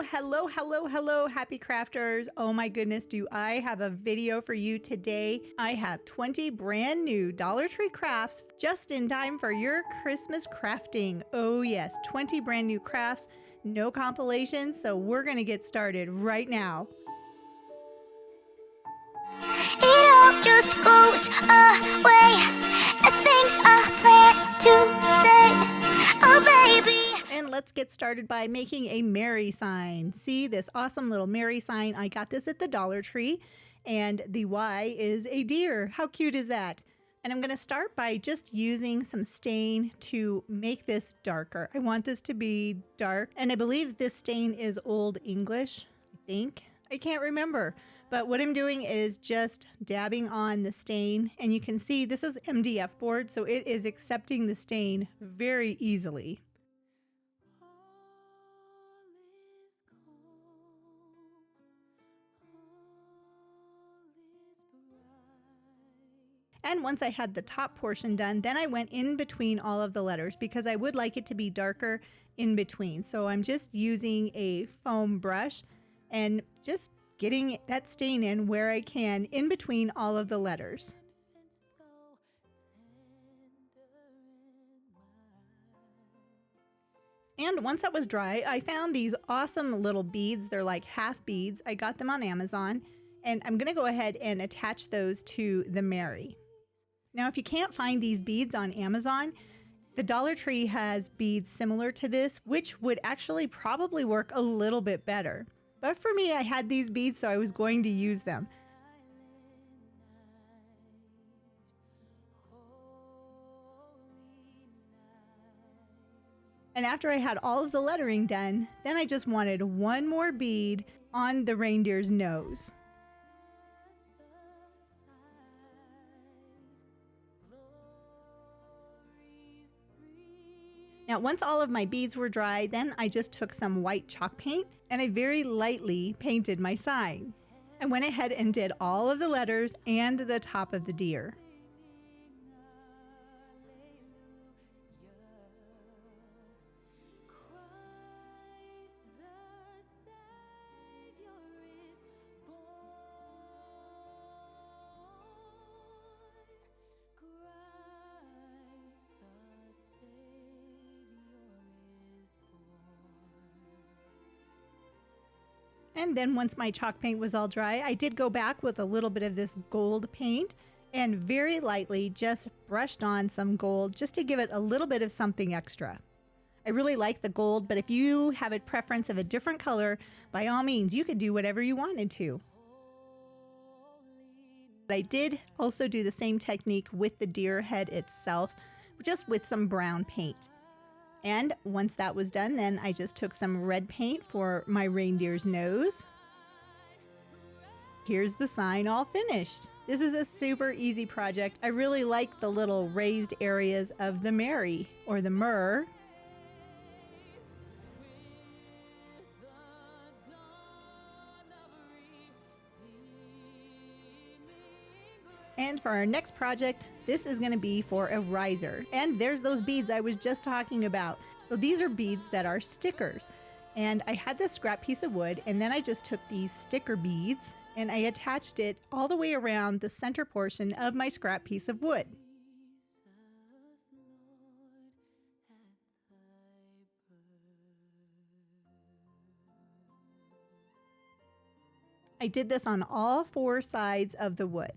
Hello, happy crafters. Oh my goodness, do I have a video for you today. I have 20 brand new Dollar Tree crafts just in time for your Christmas crafting. Oh yes, 20 brand new crafts, no compilations, so we're gonna get started right now. It all just goes away. The things I plan to say, oh baby. And let's get started by making a Mary sign. See this awesome little Mary sign? I got this at the Dollar Tree, and the Y is a deer. How cute is that? And I'm going to start by just using some stain to make this darker. I want this to be dark, and I believe this stain is Old English, I think. I can't remember. But what I'm doing is just dabbing on the stain, and you can see this is MDF board, so it is accepting the stain very easily. And once I had the top portion done, then I went in between all of the letters because I would like it to be darker in between. So I'm just using a foam brush and just getting that stain in where I can in between all of the letters. And once that was dry, I found these awesome little beads. They're like half beads. I got them on Amazon, and I'm gonna go ahead and attach those to the Mary. Now, if you can't find these beads on Amazon, the Dollar Tree has beads similar to this, which would actually probably work a little bit better. But for me, I had these beads, so I was going to use them. And after I had all of the lettering done, then I just wanted one more bead on the reindeer's nose. Now, once all of my beads were dry, then I just took some white chalk paint and I very lightly painted my sign. I went ahead and did all of the letters and the top of the deer. And then once my chalk paint was all dry, I did go back with a little bit of this gold paint and very lightly just brushed on some gold just to give it a little bit of something extra. I really like the gold, but if you have a preference of a different color, by all means, you could do whatever you wanted to. But I did also do the same technique with the deer head itself, just with some brown paint. And once that was done, then I just took some red paint for my reindeer's nose. Here's the sign all finished. This is a super easy project. I really like the little raised areas of the Mary or the myrrh. And for our next project, this is going to be for a riser. And there's those beads I was just talking about. So these are beads that are stickers. And I had this scrap piece of wood, and then I just took these sticker beads and I attached it all the way around the center portion of my scrap piece of wood. I did this on all four sides of the wood.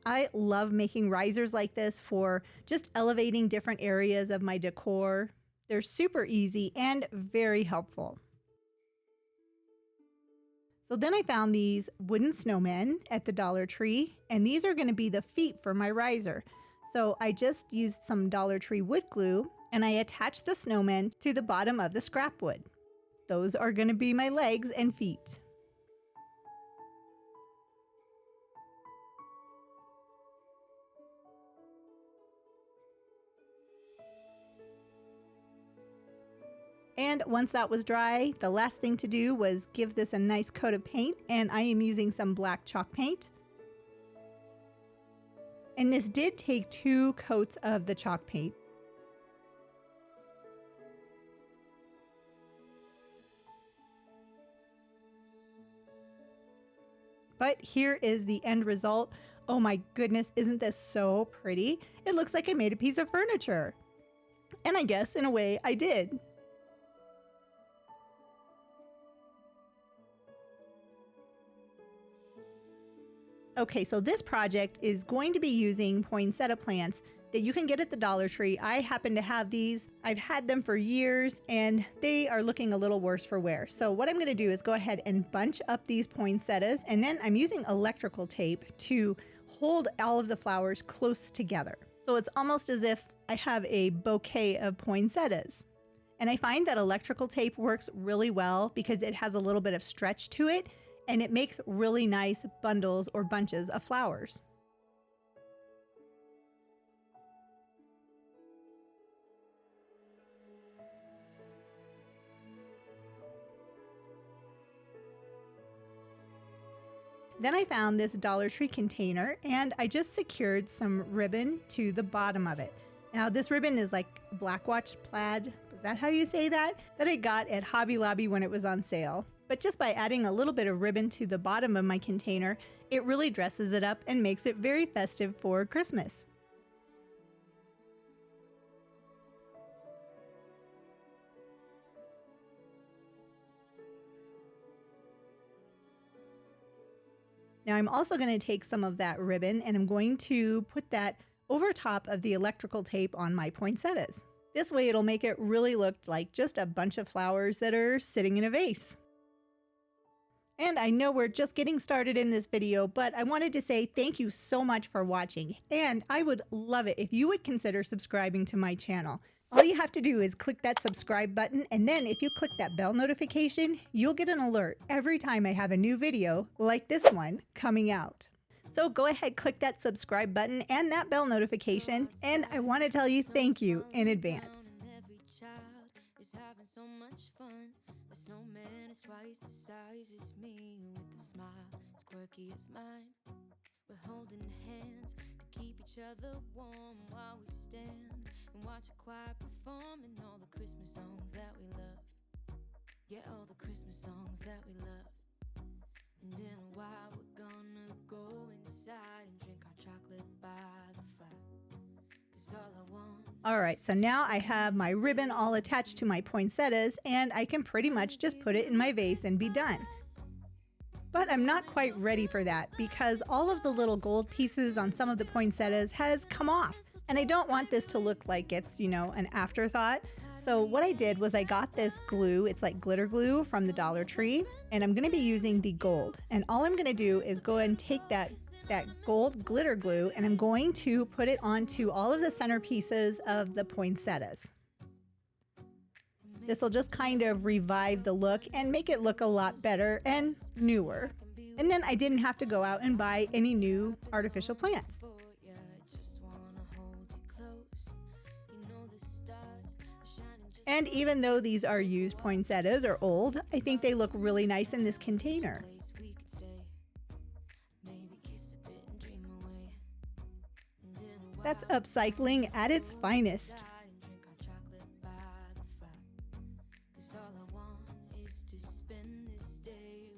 I love making risers like this for just elevating different areas of my decor. They're super easy and very helpful. So then I found these wooden snowmen at the Dollar Tree, and these are going to be the feet for my riser. So I just used some Dollar Tree wood glue and I attached the snowmen to the bottom of the scrap wood. Those are going to be my legs and feet. And once that was dry, the last thing to do was give this a nice coat of paint, and I am using some black chalk paint. And this did take 2 coats of the chalk paint. But here is the end result. Oh my goodness, isn't this so pretty? It looks like I made a piece of furniture. And I guess in a way I did. Okay, so this project is going to be using poinsettia plants that you can get at the Dollar Tree. I happen to have these. I've had them for years and they are looking a little worse for wear. So what I'm going to do is go ahead and bunch up these poinsettias, and then I'm using electrical tape to hold all of the flowers close together. So it's almost as if I have a bouquet of poinsettias. And I find that electrical tape works really well because it has a little bit of stretch to it, and it makes really nice bundles or bunches of flowers. Then I found this Dollar Tree container and I just secured some ribbon to the bottom of it. Now this ribbon is like black watch plaid, is that how you say that? That I got at Hobby Lobby when it was on sale. But just by adding a little bit of ribbon to the bottom of my container, it really dresses it up and makes it very festive for Christmas. Now I'm also going to take some of that ribbon and I'm going to put that over top of the electrical tape on my poinsettias. This way it'll make it really look like just a bunch of flowers that are sitting in a vase. And I know we're just getting started in this video, but I wanted to say thank you so much for watching. And I would love it if you would consider subscribing to my channel. All you have to do is click that subscribe button, and then if you click that bell notification, you'll get an alert every time I have a new video like this one coming out. So go ahead, click that subscribe button and that bell notification, and I want to tell you thank you in advance. Snowman is twice the size as me, with a smile as quirky as mine. We're holding hands to keep each other warm while we stand and watch a choir performing all the Christmas songs that we love. Yeah, all the Christmas songs that we love. And in a while we're gonna go inside and drink our chocolate by the fire. 'Cause all I want. All right, so now I have my ribbon all attached to my poinsettias and I can pretty much just put it in my vase and be done. But I'm not quite ready for that because all of the little gold pieces on some of the poinsettias has come off. And I don't want this to look like it's, an afterthought. So what I did was I got this glue, it's like glitter glue from the Dollar Tree, and I'm gonna be using the gold. And all I'm gonna do is go and take that gold glitter glue and I'm going to put it onto all of the centerpieces of the poinsettias. This will just kind of revive the look and make it look a lot better and newer. And then I didn't have to go out and buy any new artificial plants. And even though these are used poinsettias or old, I think they look really nice in this container. That's upcycling at its finest.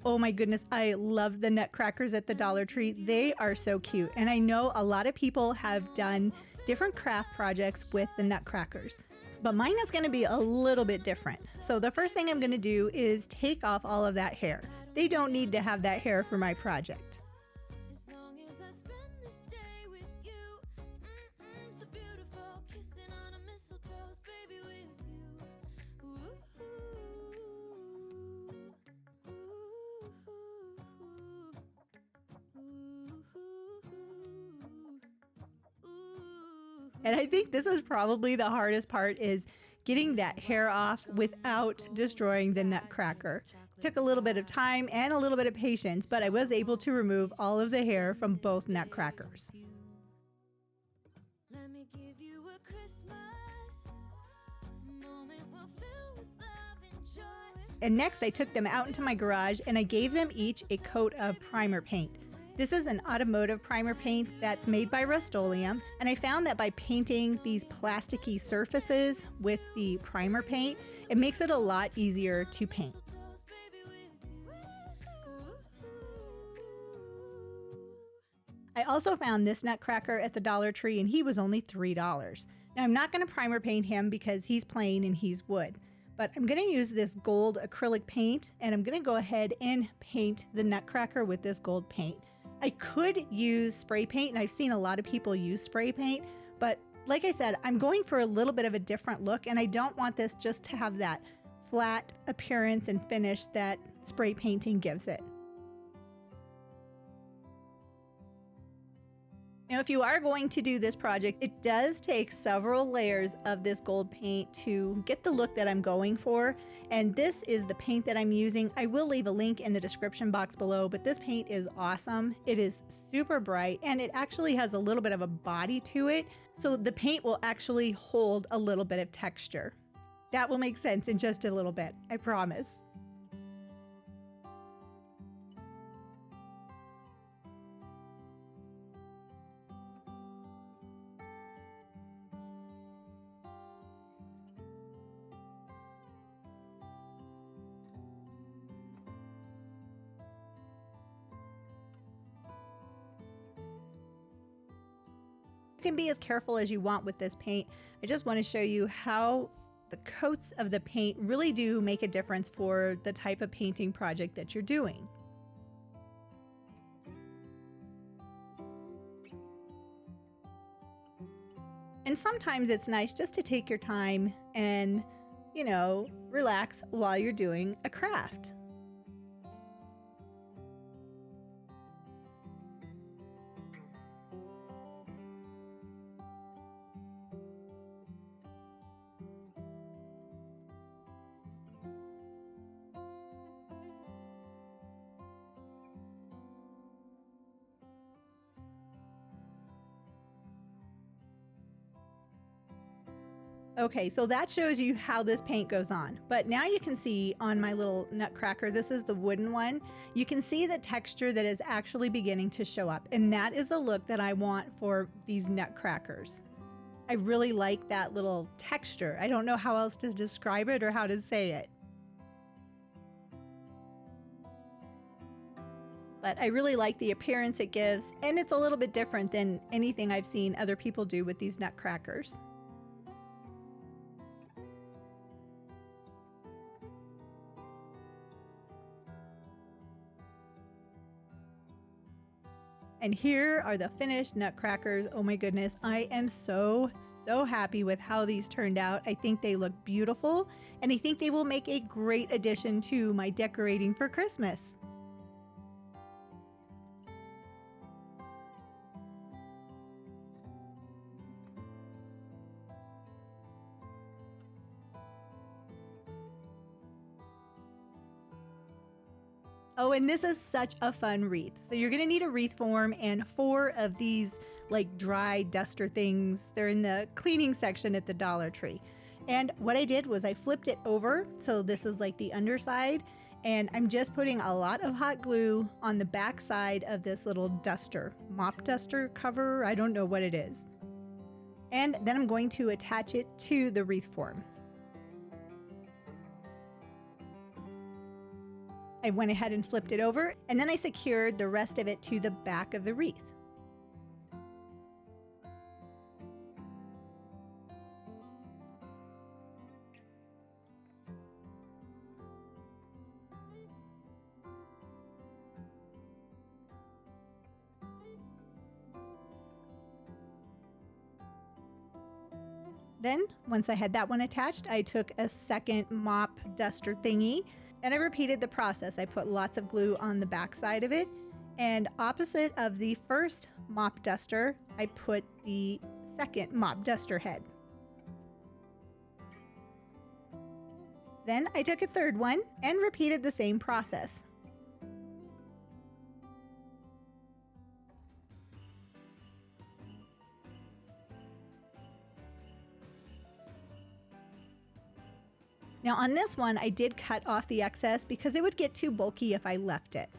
Oh my goodness, I love the nutcrackers at the Dollar Tree. They are so cute. And I know a lot of people have done different craft projects with the nutcrackers, but mine is going to be a little bit different. So the first thing I'm going to do is take off all of that hair. They don't need to have that hair for my project. And I think this is probably the hardest part, is getting that hair off without destroying the nutcracker. It took a little bit of time and a little bit of patience, but I was able to remove all of the hair from both nutcrackers. And next I took them out into my garage and I gave them each a coat of primer paint. This is an automotive primer paint that's made by Rust-Oleum, and I found that by painting these plasticky surfaces with the primer paint, it makes it a lot easier to paint. I also found this nutcracker at the Dollar Tree and he was only $3. Now I'm not going to primer paint him because he's plain and he's wood, but I'm going to use this gold acrylic paint and I'm going to go ahead and paint the nutcracker with this gold paint. I could use spray paint and I've seen a lot of people use spray paint, but like I said, I'm going for a little bit of a different look and I don't want this just to have that flat appearance and finish that spray painting gives it. Now, if you are going to do this project, it does take several layers of this gold paint to get the look that I'm going for. And this is the paint that I'm using. I will leave a link in the description box below, but this paint is awesome. It is super bright and it actually has a little bit of a body to it. So the paint will actually hold a little bit of texture. That will make sense in just a little bit, I promise. You can be as careful as you want with this paint. I just want to show you how the coats of the paint really do make a difference for the type of painting project that you're doing. And sometimes it's nice just to take your time and, relax while you're doing a craft. Okay, so that shows you how this paint goes on. But now you can see on my little nutcracker, this is the wooden one. You can see the texture that is actually beginning to show up. And that is the look that I want for these nutcrackers. I really like that little texture. I don't know how else to describe it or how to say it. But I really like the appearance it gives. And it's a little bit different than anything I've seen other people do with these nutcrackers. And here are the finished nutcrackers. Oh my goodness, I am so happy with how these turned out. I think they look beautiful, and I think they will make a great addition to my decorating for Christmas. Oh, and this is such a fun wreath. So you're gonna need a wreath form and 4 of these like dry duster things. They're in the cleaning section at the Dollar Tree. And what I did was I flipped it over. So this is like the underside. And I'm just putting a lot of hot glue on the back side of this little duster, mop duster cover. I don't know what it is. And then I'm going to attach it to the wreath form. I went ahead and flipped it over, and then I secured the rest of it to the back of the wreath. Then, once I had that one attached, I took a second mop duster thingy and I repeated the process. I put lots of glue on the back side of it, and opposite of the first mop duster, I put the second mop duster head. Then I took a third one and repeated the same process. Now on this one, I did cut off the excess because it would get too bulky if I left it.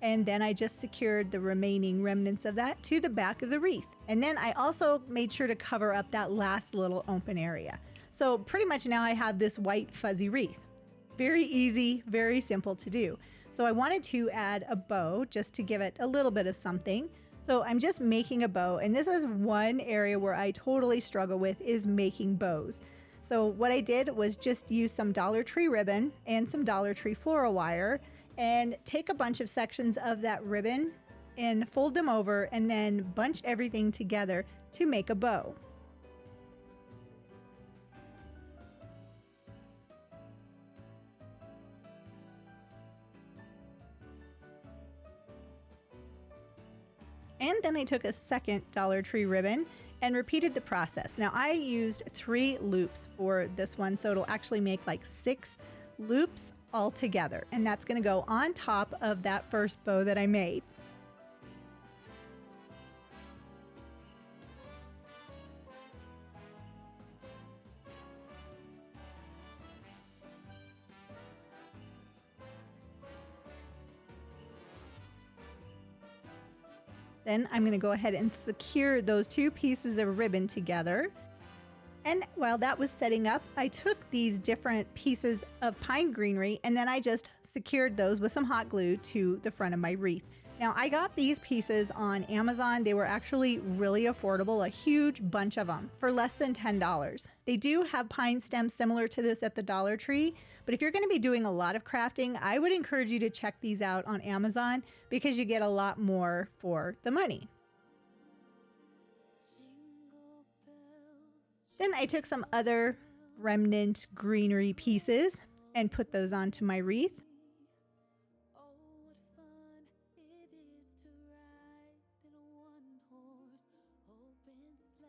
And then I just secured the remaining remnants of that to the back of the wreath. And then I also made sure to cover up that last little open area. So pretty much now I have this white fuzzy wreath. Very easy, very simple to do. So I wanted to add a bow just to give it a little bit of something. So I'm just making a bow, and this is one area where I totally struggle with is making bows. So what I did was just use some Dollar Tree ribbon and some Dollar Tree floral wire and take a bunch of sections of that ribbon and fold them over and then bunch everything together to make a bow. And then I took a second Dollar Tree ribbon and repeated the process. Now I used 3 loops for this one, so it'll actually make like 6 loops all together. And that's gonna go on top of that first bow that I made. Then I'm going to go ahead and secure those 2 pieces of ribbon together. And while that was setting up, I took these different pieces of pine greenery and then I just secured those with some hot glue to the front of my wreath. Now I got these pieces on Amazon. They were actually really affordable, a huge bunch of them for less than $10. They do have pine stems similar to this at the Dollar Tree, but if you're going to be doing a lot of crafting, I would encourage you to check these out on Amazon because you get a lot more for the money. Then I took some other remnant greenery pieces and put those onto my wreath.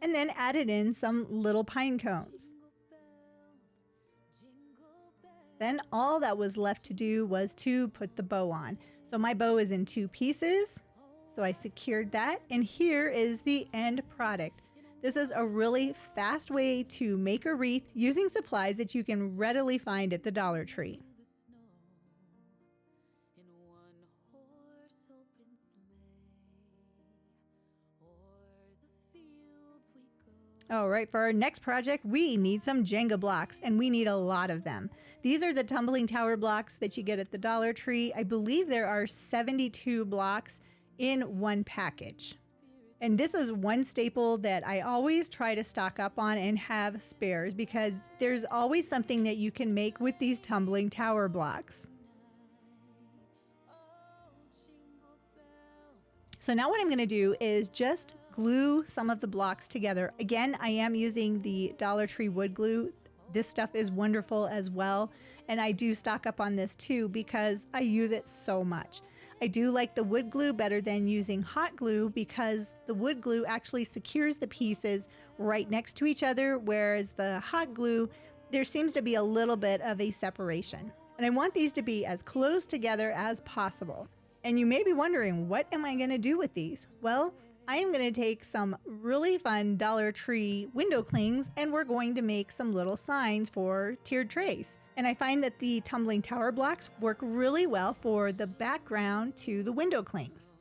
And then added in some little pine cones. Then all that was left to do was to put the bow on. So my bow is in 2 pieces. So I secured that, and here is the end product. This is a really fast way to make a wreath using supplies that you can readily find at the Dollar Tree. All right, for our next project, we need some Jenga blocks, and we need a lot of them. These are the tumbling tower blocks that you get at the Dollar Tree. I believe there are 72 blocks in one package. And this is one staple that I always try to stock up on and have spares because there's always something that you can make with these tumbling tower blocks. So now what I'm going to do is just glue some of the blocks together. Again, I am using the Dollar Tree wood glue. This stuff is wonderful as well. And I do stock up on this too because I use it so much. I do like the wood glue better than using hot glue because the wood glue actually secures the pieces right next to each other, whereas the hot glue, there seems to be a little bit of a separation. And I want these to be as close together as possible. And you may be wondering, what am I going to do with these? Well, I am going to take some really fun Dollar Tree window clings and we're going to make some little signs for tiered trays. And I find that the tumbling tower blocks work really well for the background to the window clings.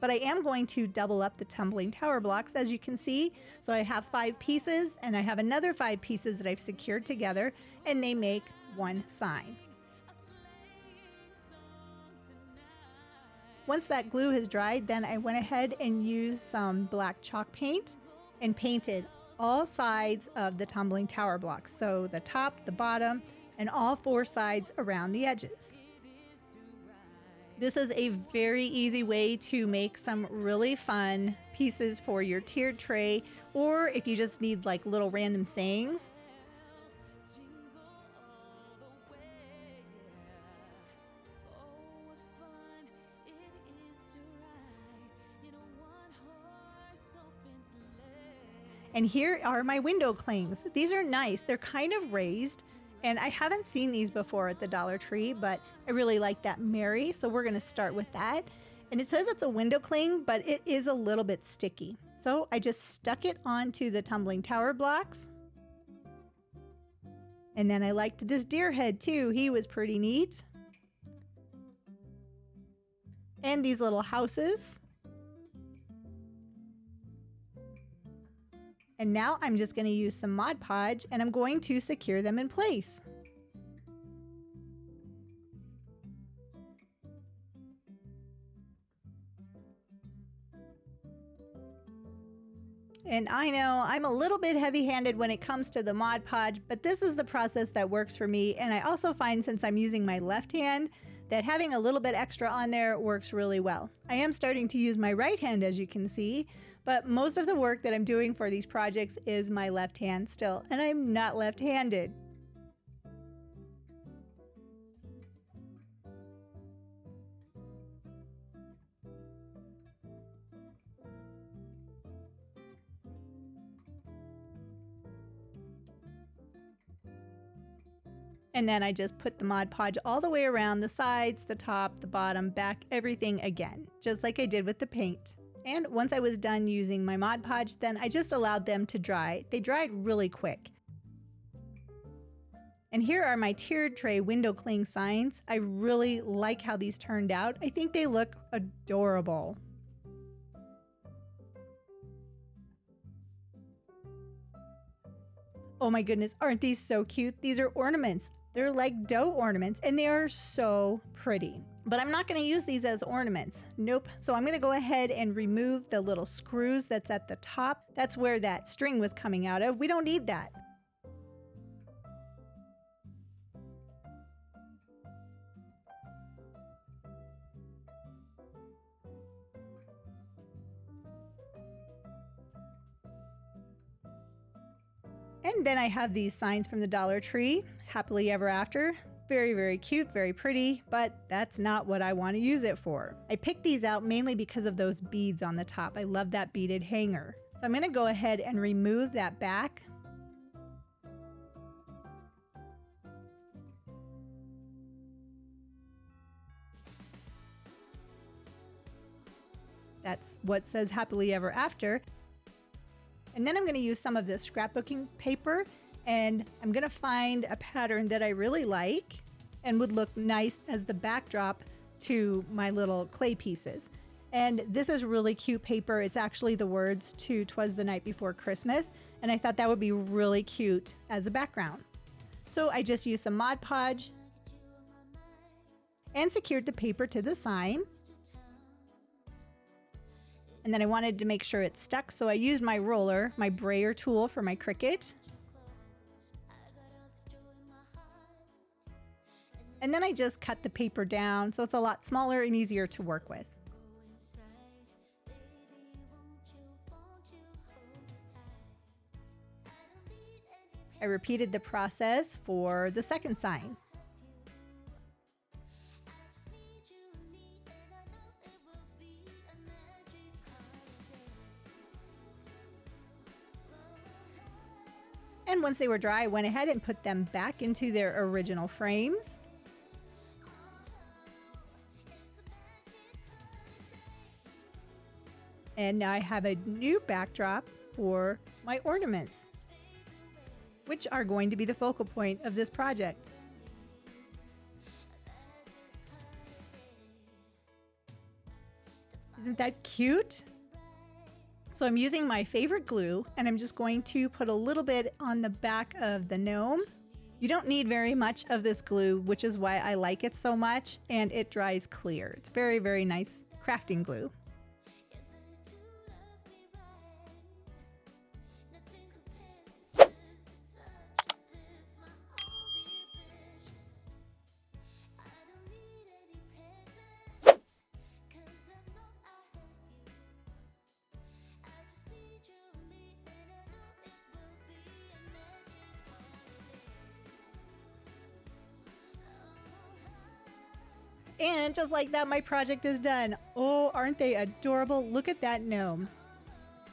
But I am going to double up the tumbling tower blocks, as you can see. So I have 5 pieces and I have another 5 pieces that I've secured together and they make one sign. Once that glue has dried, then I went ahead and used some black chalk paint and painted all sides of the tumbling tower blocks. So the top, the bottom, and all 4 sides around the edges. This is a very easy way to make some really fun pieces for your tiered tray, or if you just need like little random sayings. And here are my window clings. These are nice. They're kind of raised. And I haven't seen these before at the Dollar Tree, but I really like that Mary, so we're going to start with that. And it says it's a window cling, but it is a little bit sticky. So I just stuck it onto the tumbling tower blocks. And then I liked this deer head too. He was pretty neat. and these little houses. And now I'm just going to use some Mod Podge and I'm going to secure them in place. And I know I'm a little bit heavy-handed when it comes to the Mod Podge, but this is the process that works for me. And I also find, since I'm using my left hand, that having a little bit extra on there works really well. I am starting to use my right hand, as you can see, but most of the work that I'm doing for these projects is my left hand still, and I'm not left-handed. And then I just put the Mod Podge all the way around the sides, the top, the bottom, back, everything again, just like I did with the paint. And once I was done using my Mod Podge, then I just allowed them to dry. They dried really quick. And here are my tiered tray window cling signs. I really like how these turned out. I think they look adorable. Oh my goodness, aren't these so cute? These are ornaments. They're like dough ornaments and they are so pretty. But I'm not going to use these as ornaments. Nope. So I'm going to go ahead and remove the little screws that's at the top. That's where that string was coming out of. We don't need that. And then I have these signs from the Dollar Tree, Happily Ever After. Very, very cute, very pretty, but that's not what I want to use it for. I picked these out mainly because of those beads on the top. I love that beaded hanger. So I'm going to go ahead and remove that back. That's what says Happily Ever After. And then I'm going to use some of this scrapbooking paper, and I'm going to find a pattern that I really like and would look nice as the backdrop to my little clay pieces. And this is really cute paper. It's actually the words to 'Twas the Night Before Christmas, and I thought that would be really cute as a background. So I just used some Mod Podge and secured the paper to the sign. And then I wanted to make sure it stuck, so I used my roller, my brayer tool for my Cricut. And then I just cut the paper down so it's a lot smaller and easier to work with. I repeated the process for the second sign. And once they were dry, I went ahead and put them back into their original frames. And now I have a new backdrop for my ornaments, which are going to be the focal point of this project. Isn't that cute? So I'm using my favorite glue, and I'm just going to put a little bit on the back of the gnome. You don't need very much of this glue, which is why I like it so much, and it dries clear. It's very, very nice crafting glue. And just like that, my project is done. Oh, aren't they adorable? Look at that gnome.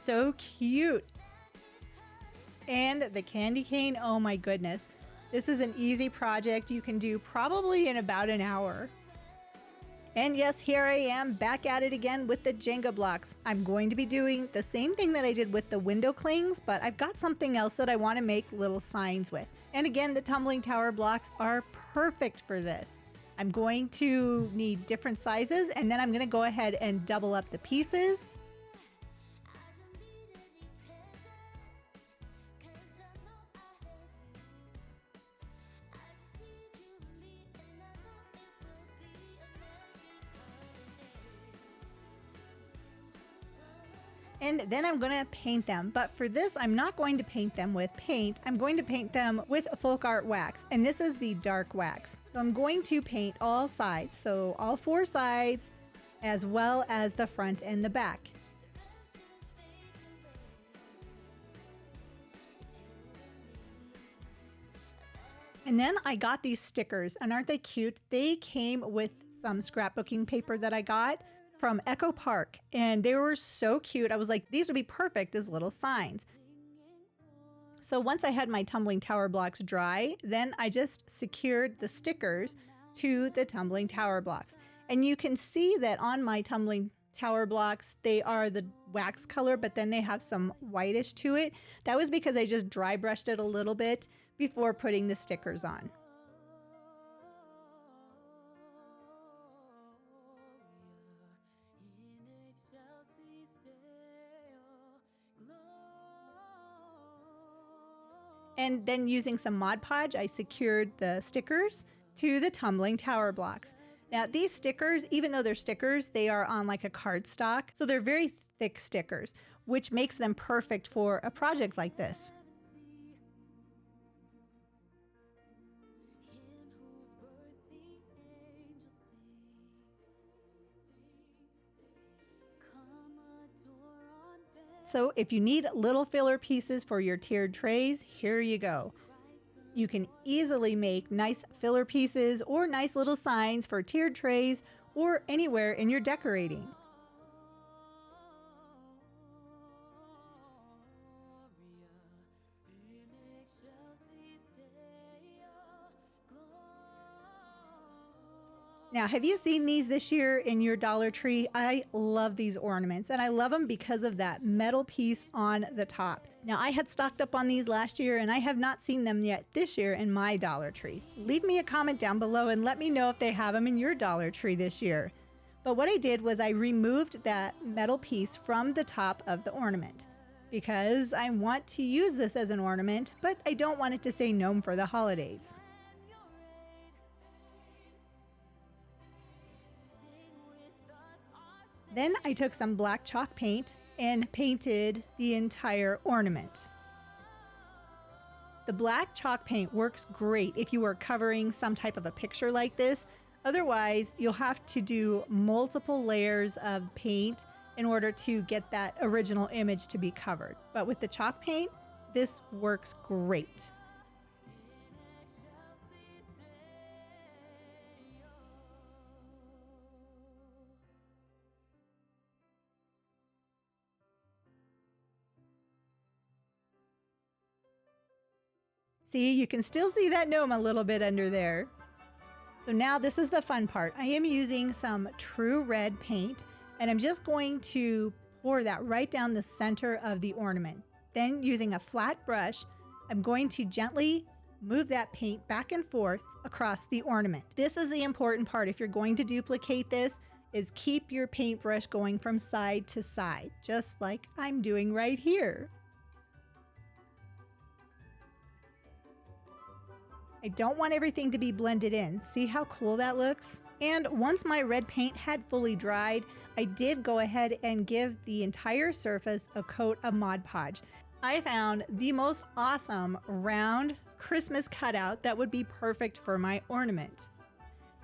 So cute. And the candy cane, oh my goodness. This is an easy project you can do probably in about an hour. And yes, here I am back at it again with the Jenga blocks. I'm going to be doing the same thing that I did with the window clings, but I've got something else that I want to make little signs with. And again, the tumbling tower blocks are perfect for this. I'm going to need different sizes, and then I'm going to go ahead and double up the pieces. And then I'm going to paint them. But for this, I'm not going to paint them with paint. I'm going to paint them with Folk Art wax. And this is the dark wax. So I'm going to paint all sides. So all 4 sides, as well as the front and the back. And then I got these stickers, and aren't they cute? They came with some scrapbooking paper that I got from Echo Park, and they were so cute. I was like, these would be perfect as little signs. So once I had my tumbling tower blocks dry, then I just secured the stickers to the tumbling tower blocks. And you can see that on my tumbling tower blocks, they are the wax color, but then they have some whitish to it. That was because I just dry brushed it a little bit before putting the stickers on. And then using some Mod Podge, I secured the stickers to the tumbling tower blocks. Now these stickers, even though they're stickers, they are on like a cardstock. So they're very thick stickers, which makes them perfect for a project like this. So if you need little filler pieces for your tiered trays, here you go. You can easily make nice filler pieces or nice little signs for tiered trays or anywhere in your decorating. Now, have you seen these this year in your Dollar Tree? I love these ornaments, and I love them because of that metal piece on the top. Now, I had stocked up on these last year, and I have not seen them yet this year in my Dollar Tree. Leave me a comment down below and let me know if they have them in your Dollar Tree this year. But what I did was I removed that metal piece from the top of the ornament because I want to use this as an ornament, but I don't want it to say gnome for the holidays. Then I took some black chalk paint and painted the entire ornament. The black chalk paint works great if you are covering some type of a picture like this. Otherwise, you'll have to do multiple layers of paint in order to get that original image to be covered. But with the chalk paint, this works great. See, you can still see that gnome a little bit under there. So now this is the fun part. I am using some True Red paint, and I'm just going to pour that right down the center of the ornament. Then using a flat brush, I'm going to gently move that paint back and forth across the ornament. This is the important part. If you're going to duplicate this, is keep your paintbrush going from side to side, just like I'm doing right here. I don't want everything to be blended in. See how cool that looks? And once my red paint had fully dried, I did go ahead and give the entire surface a coat of Mod Podge. I found the most awesome round Christmas cutout that would be perfect for my ornament.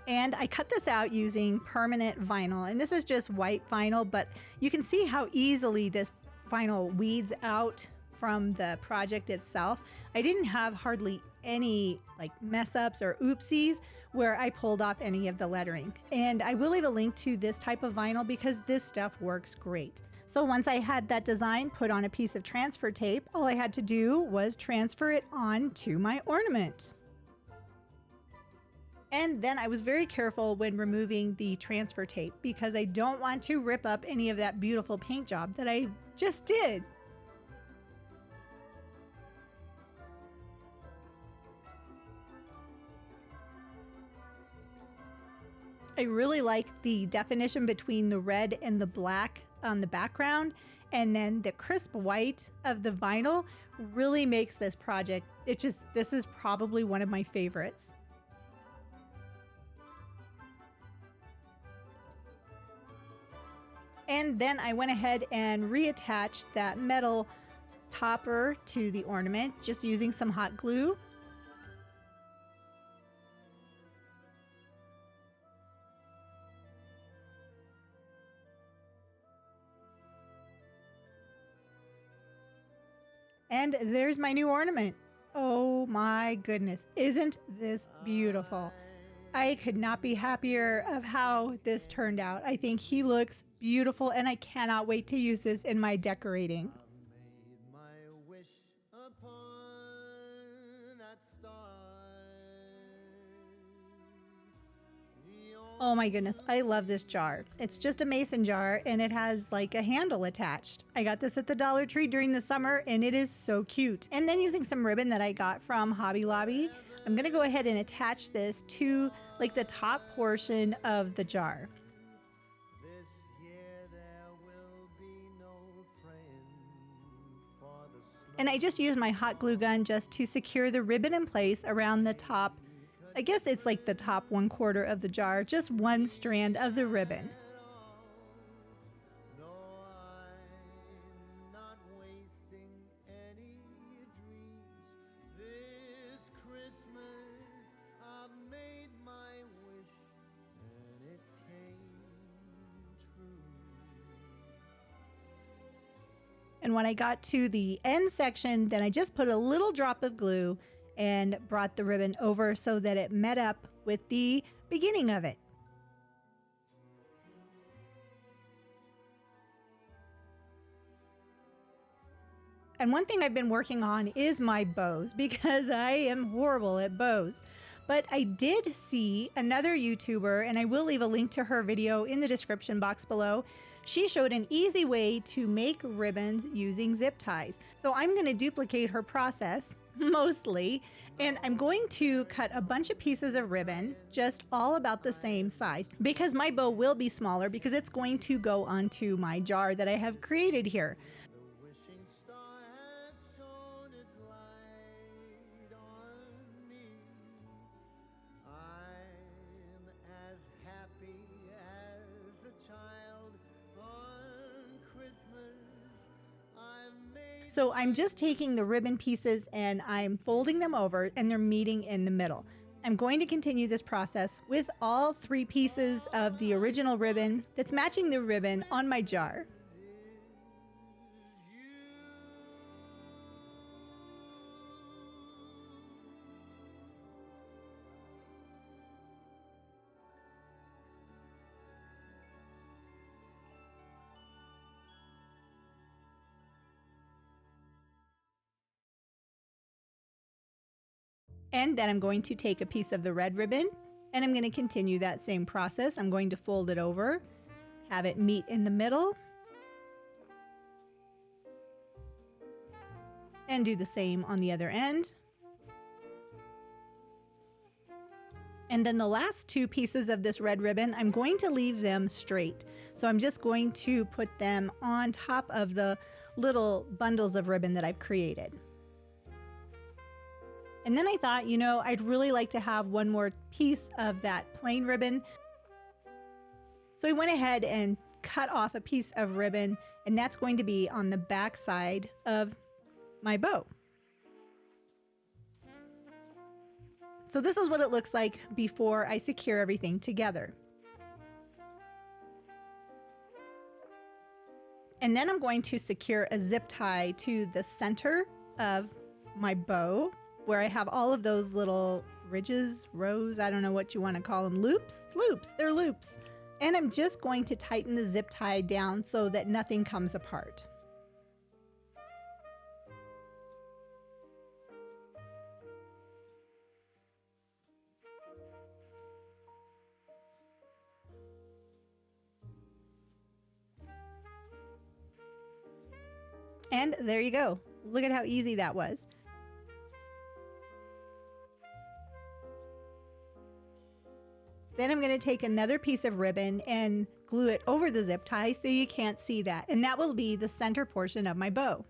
And I cut this out using permanent vinyl, and this is just white vinyl, but you can see how easily this vinyl weeds out from the project itself. I didn't have hardly any like mess ups or oopsies where I pulled off any of the lettering. And I will leave a link to this type of vinyl because this stuff works great. So once I had that design put on a piece of transfer tape, all I had to do was transfer it onto my ornament. And then I was very careful when removing the transfer tape because I don't want to rip up any of that beautiful paint job that I just did. I really like the definition between the red and the black on the background, and then the crisp white of the vinyl really makes this project. This is probably one of my favorites. And then I went ahead and reattached that metal topper to the ornament just using some hot glue. And there's my new ornament. Oh my goodness, isn't this beautiful? I could not be happier of how this turned out. I think he looks beautiful and I cannot wait to use this in my decorating. Oh my goodness, I love this jar. It's just a mason jar and it has like a handle attached. I got this at the Dollar Tree during the summer and it is so cute. And then using some ribbon that I got from Hobby Lobby, I'm gonna go ahead and attach this to like the top portion of the jar. And I just used my hot glue gun just to secure the ribbon in place around the top. I guess it's like the top 1/4 of the jar, just one strand of the ribbon. And when I got to the end section, then I just put a little drop of glue and brought the ribbon over so that it met up with the beginning of it. And one thing I've been working on is my bows because I am horrible at bows. But I did see another YouTuber, and I will leave a link to her video in the description box below. She showed an easy way to make ribbons using zip ties. So I'm going to duplicate her process, mostly, and I'm going to cut a bunch of pieces of ribbon, just all about the same size, because my bow will be smaller because it's going to go onto my jar that I have created here. So I'm just taking the ribbon pieces and I'm folding them over and they're meeting in the middle. I'm going to continue this process with all 3 pieces of the original ribbon that's matching the ribbon on my jar. And then I'm going to take a piece of the red ribbon and I'm going to continue that same process. I'm going to fold it over, have it meet in the middle, and do the same on the other end. And then the last 2 pieces of this red ribbon, I'm going to leave them straight. So I'm just going to put them on top of the little bundles of ribbon that I've created. And then I thought, you know, I'd really like to have one more piece of that plain ribbon. So I went ahead and cut off a piece of ribbon, and that's going to be on the back side of my bow. So this is what it looks like before I secure everything together. And then I'm going to secure a zip tie to the center of my bow, where I have all of those little ridges, rows, I don't know what you want to call them, loops? Loops, they're loops. And I'm just going to tighten the zip tie down so that nothing comes apart. And there you go. Look at how easy that was. Then I'm going to take another piece of ribbon and glue it over the zip tie so you can't see that. And that will be the center portion of my bow.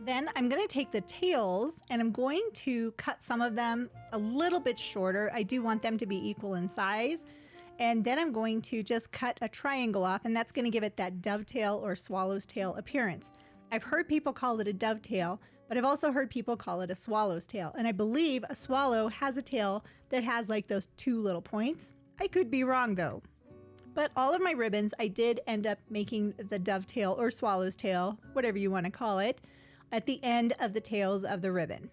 Then I'm going to take the tails and I'm going to cut some of them a little bit shorter. I do want them to be equal in size. And then I'm going to just cut a triangle off, and that's going to give it that dovetail or swallow's tail appearance. I've heard people call it a dovetail, but I've also heard people call it a swallow's tail. And I believe a swallow has a tail that has like those two little points. I could be wrong though. But all of my ribbons, I did end up making the dovetail or swallow's tail, whatever you want to call it, at the end of the tails of the ribbon.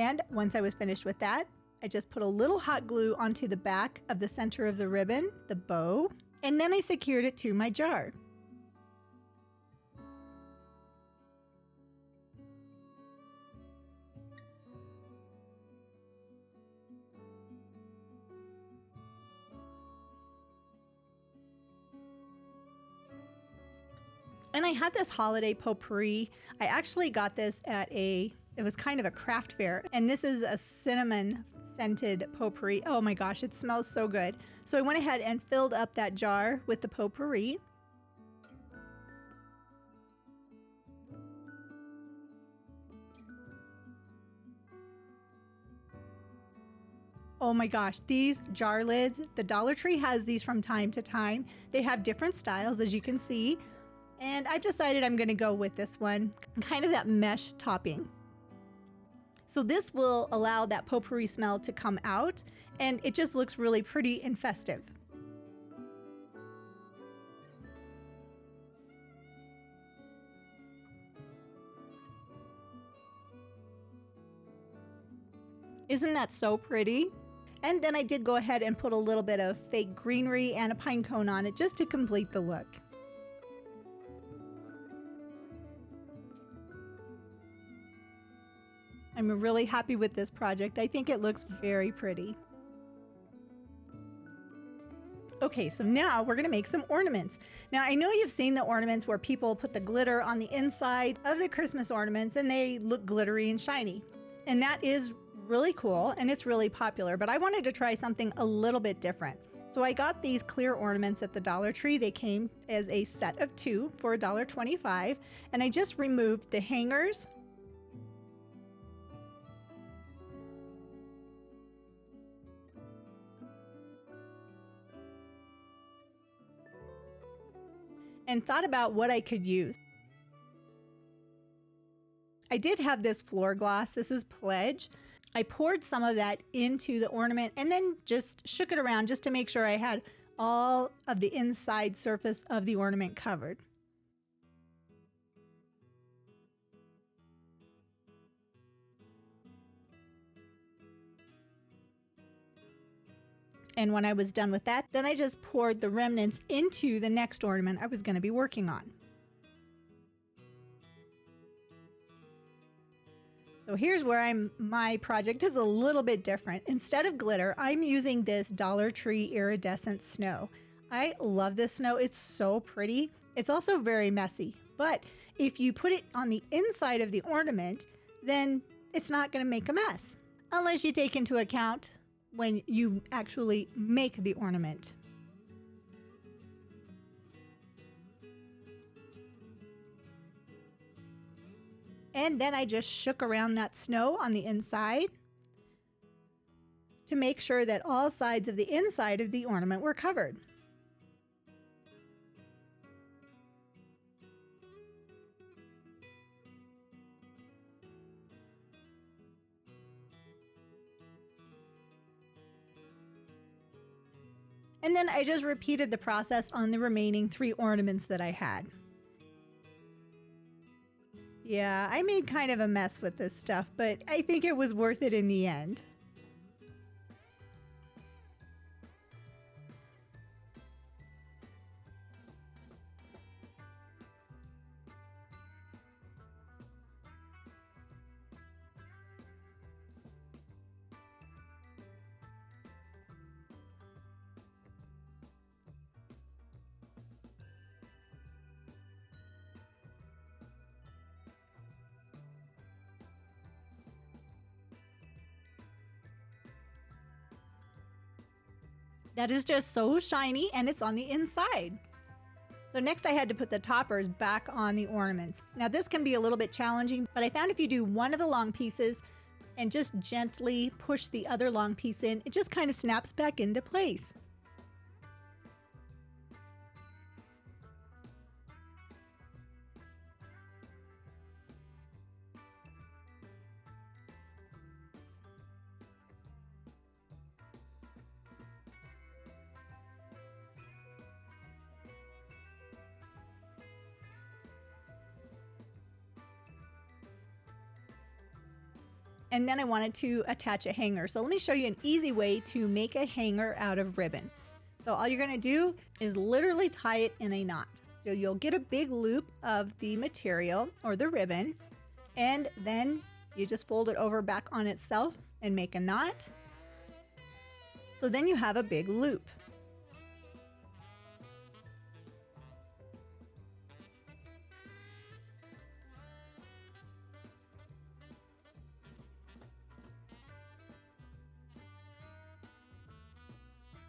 And once I was finished with that, I just put a little hot glue onto the back of the center of the ribbon, the bow, and then I secured it to my jar. And I had this holiday potpourri. I actually got this at it was kind of a craft fair. And this is a cinnamon scented potpourri. Oh my gosh, it smells so good. So I went ahead and filled up that jar with the potpourri. Oh my gosh, these jar lids, the Dollar Tree has these from time to time. They have different styles, as you can see. And I've decided I'm gonna go with this one, kind of that mesh topping. So this will allow that potpourri smell to come out, and it just looks really pretty and festive. Isn't that so pretty? And then I did go ahead and put a little bit of fake greenery and a pine cone on it just to complete the look. I'm really happy with this project. I think it looks very pretty. Okay, so now we're gonna make some ornaments. Now I know you've seen the ornaments where people put the glitter on the inside of the Christmas ornaments and they look glittery and shiny. And that is really cool and it's really popular, but I wanted to try something a little bit different. So I got these clear ornaments at the Dollar Tree. They came as a set of 2 for $1.25, and I just removed the hangers. And thought about what I could use. I did have this floor gloss. This is Pledge. I poured some of that into the ornament and then just shook it around just to make sure I had all of the inside surface of the ornament covered. And when I was done with that, then I just poured the remnants into the next ornament I was going to be working on. So here's where my project is a little bit different. Instead of glitter, I'm using this Dollar Tree iridescent snow. I love this snow. It's so pretty. It's also very messy, but if you put it on the inside of the ornament, then it's not going to make a mess, unless you take into account when you actually make the ornament. And then I just shook around that snow on the inside to make sure that all sides of the inside of the ornament were covered. And then I just repeated the process on the remaining 3 ornaments that I had. Yeah, I made kind of a mess with this stuff, but I think it was worth it in the end. That is just so shiny, and it's on the inside. So next I had to put the toppers back on the ornaments. Now this can be a little bit challenging, but I found if you do one of the long pieces and just gently push the other long piece in, it just kind of snaps back into place. And then I wanted to attach a hanger. So let me show you an easy way to make a hanger out of ribbon. So all you're gonna do is literally tie it in a knot. So you'll get a big loop of the material or the ribbon, and then you just fold it over back on itself and make a knot. So then you have a big loop.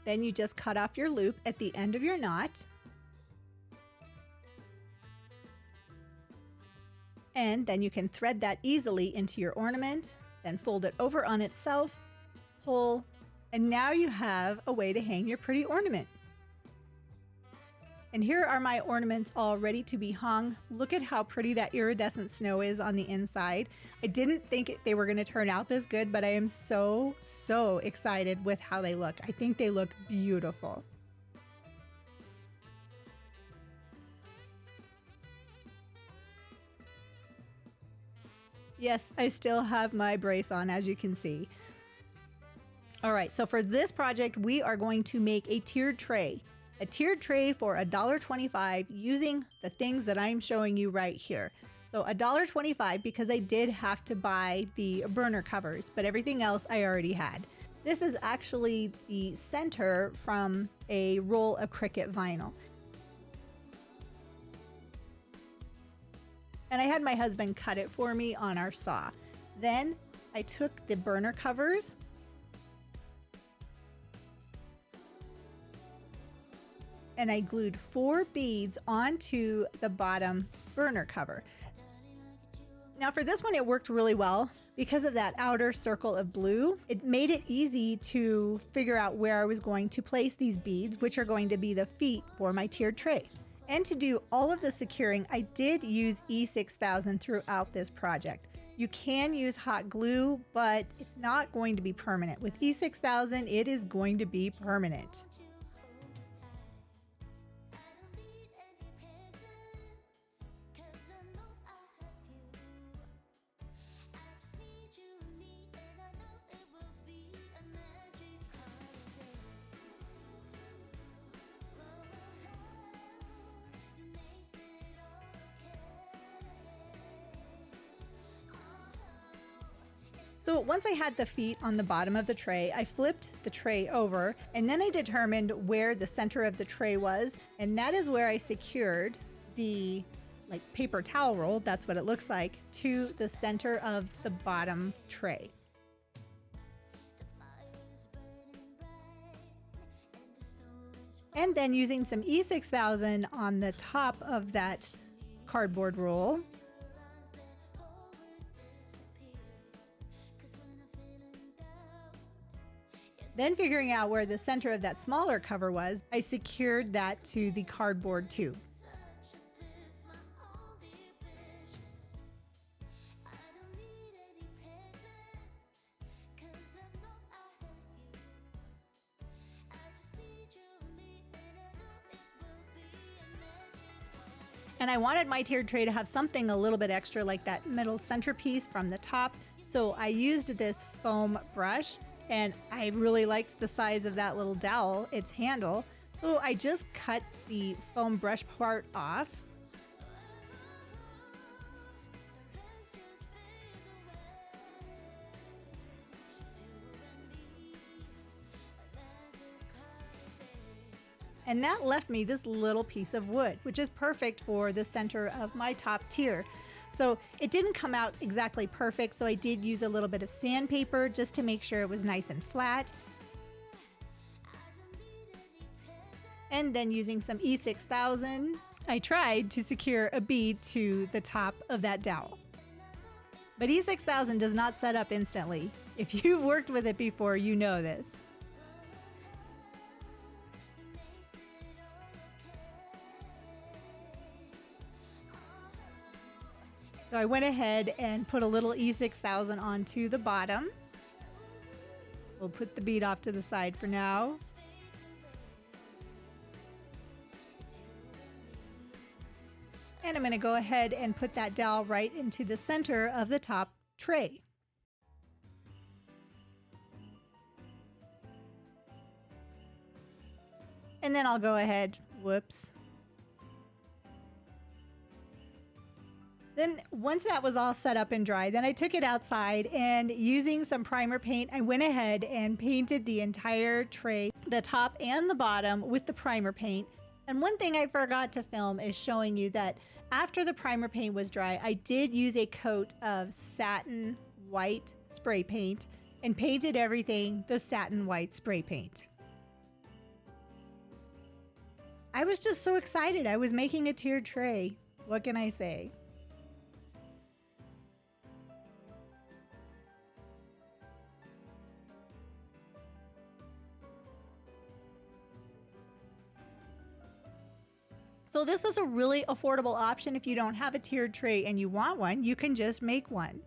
Then you just cut off your loop at the end of your knot. And then you can thread that easily into your ornament, then fold it over on itself, pull, and now you have a way to hang your pretty ornament. And here are my ornaments all ready to be hung. Look at how pretty that iridescent snow is on the inside. I didn't think they were going to turn out this good, but I am so excited with how they look. I think they look beautiful. Yes, I still have my brace on, as you can see. All right, so for this project, we are going to make a tiered tray. A tiered tray for $1.25 using the things that I'm showing you right here. So $1.25 because I did have to buy the burner covers, but everything else I already had. This is actually the center from a roll of Cricut vinyl. And I had my husband cut it for me on our saw. Then I took the burner covers and I glued 4 beads onto the bottom burner cover. Now for this one, it worked really well because of that outer circle of blue. It made it easy to figure out where I was going to place these beads, which are going to be the feet for my tiered tray. And to do all of the securing, I did use E6000 throughout this project. You can use hot glue, but it's not going to be permanent. With E6000, it is going to be permanent. So once I had the feet on the bottom of the tray, I flipped the tray over, and then I determined where the center of the tray was, and that is where I secured the paper towel roll, that's what it looks like, to the center of the bottom tray. And then using some E6000 on the top of that cardboard roll, then figuring out where the center of that smaller cover was, I secured that to the cardboard too. And I wanted my tiered tray to have something a little bit extra, like that middle centerpiece from the top. So I used this foam brush, and I really liked the size of that little dowel, its handle. So I just cut the foam brush part off. And that left me this little piece of wood, which is perfect for the center of my top tier. So it didn't come out exactly perfect, so I did use a little bit of sandpaper just to make sure it was nice and flat. And then using some E6000, I tried to secure a bead to the top of that dowel. But E6000 does not set up instantly. If you've worked with it before, you know this. So I went ahead and put a little E6000 onto the bottom. We'll put the bead off to the side for now. And I'm going to go ahead and put that dowel right into the center of the top tray. And then I'll go ahead, whoops. Then once that was all set up and dry, then I took it outside, and using some primer paint, I went ahead and painted the entire tray, the top and the bottom, with the primer paint. And one thing I forgot to film is showing you that after the primer paint was dry, I did use a coat of satin white spray paint and painted everything the satin white spray paint. I was just so excited. I was making a tiered tray. What can I say? So this is a really affordable option. If you don't have a tiered tray and you want one, you can just make one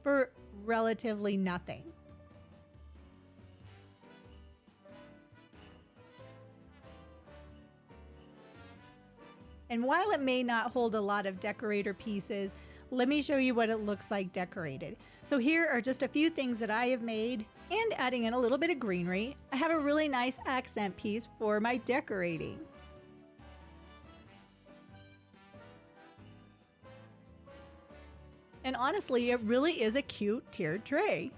for relatively nothing. And while it may not hold a lot of decorator pieces, let me show you what it looks like decorated. So here are just a few things that I have made, and adding in a little bit of greenery, I have a really nice accent piece for my decorating. And honestly, it really is a cute tiered tray.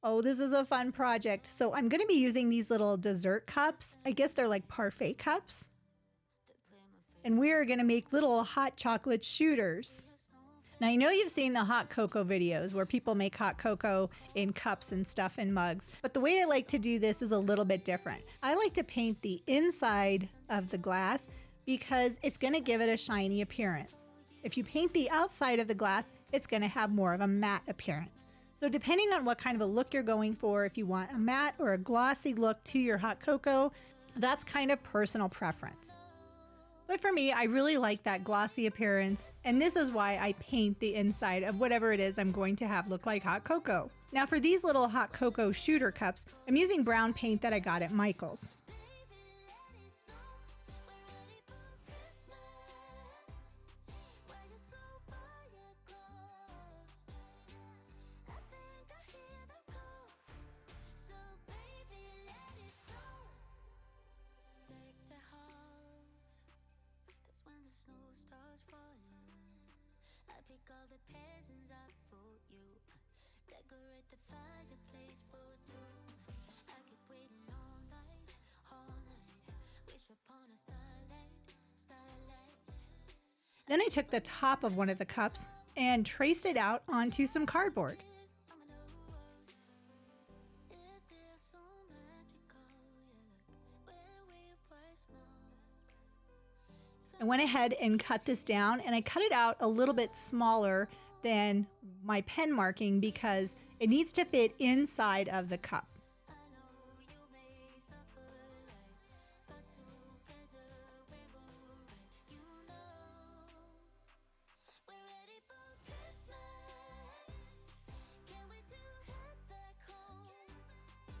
Oh, this is a fun project. So I'm going to be using these little dessert cups. I guess they're like parfait cups. And we are going to make little hot chocolate shooters. Now, I know you've seen the hot cocoa videos where people make hot cocoa in cups and stuff and mugs, but the way I like to do this is a little bit different. I like to paint the inside of the glass because it's going to give it a shiny appearance. If you paint the outside of the glass, it's going to have more of a matte appearance. So depending on what kind of a look you're going for, if you want a matte or a glossy look to your hot cocoa, that's kind of personal preference. But for me, I really like that glossy appearance, and this is why I paint the inside of whatever it is I'm going to have look like hot cocoa. Now for these little hot cocoa shooter cups, I'm using brown paint that I got at Michael's. Then I took the top of one of the cups and traced it out onto some cardboard. I went ahead and cut this down, and I cut it out a little bit smaller than my pen marking because it needs to fit inside of the cup.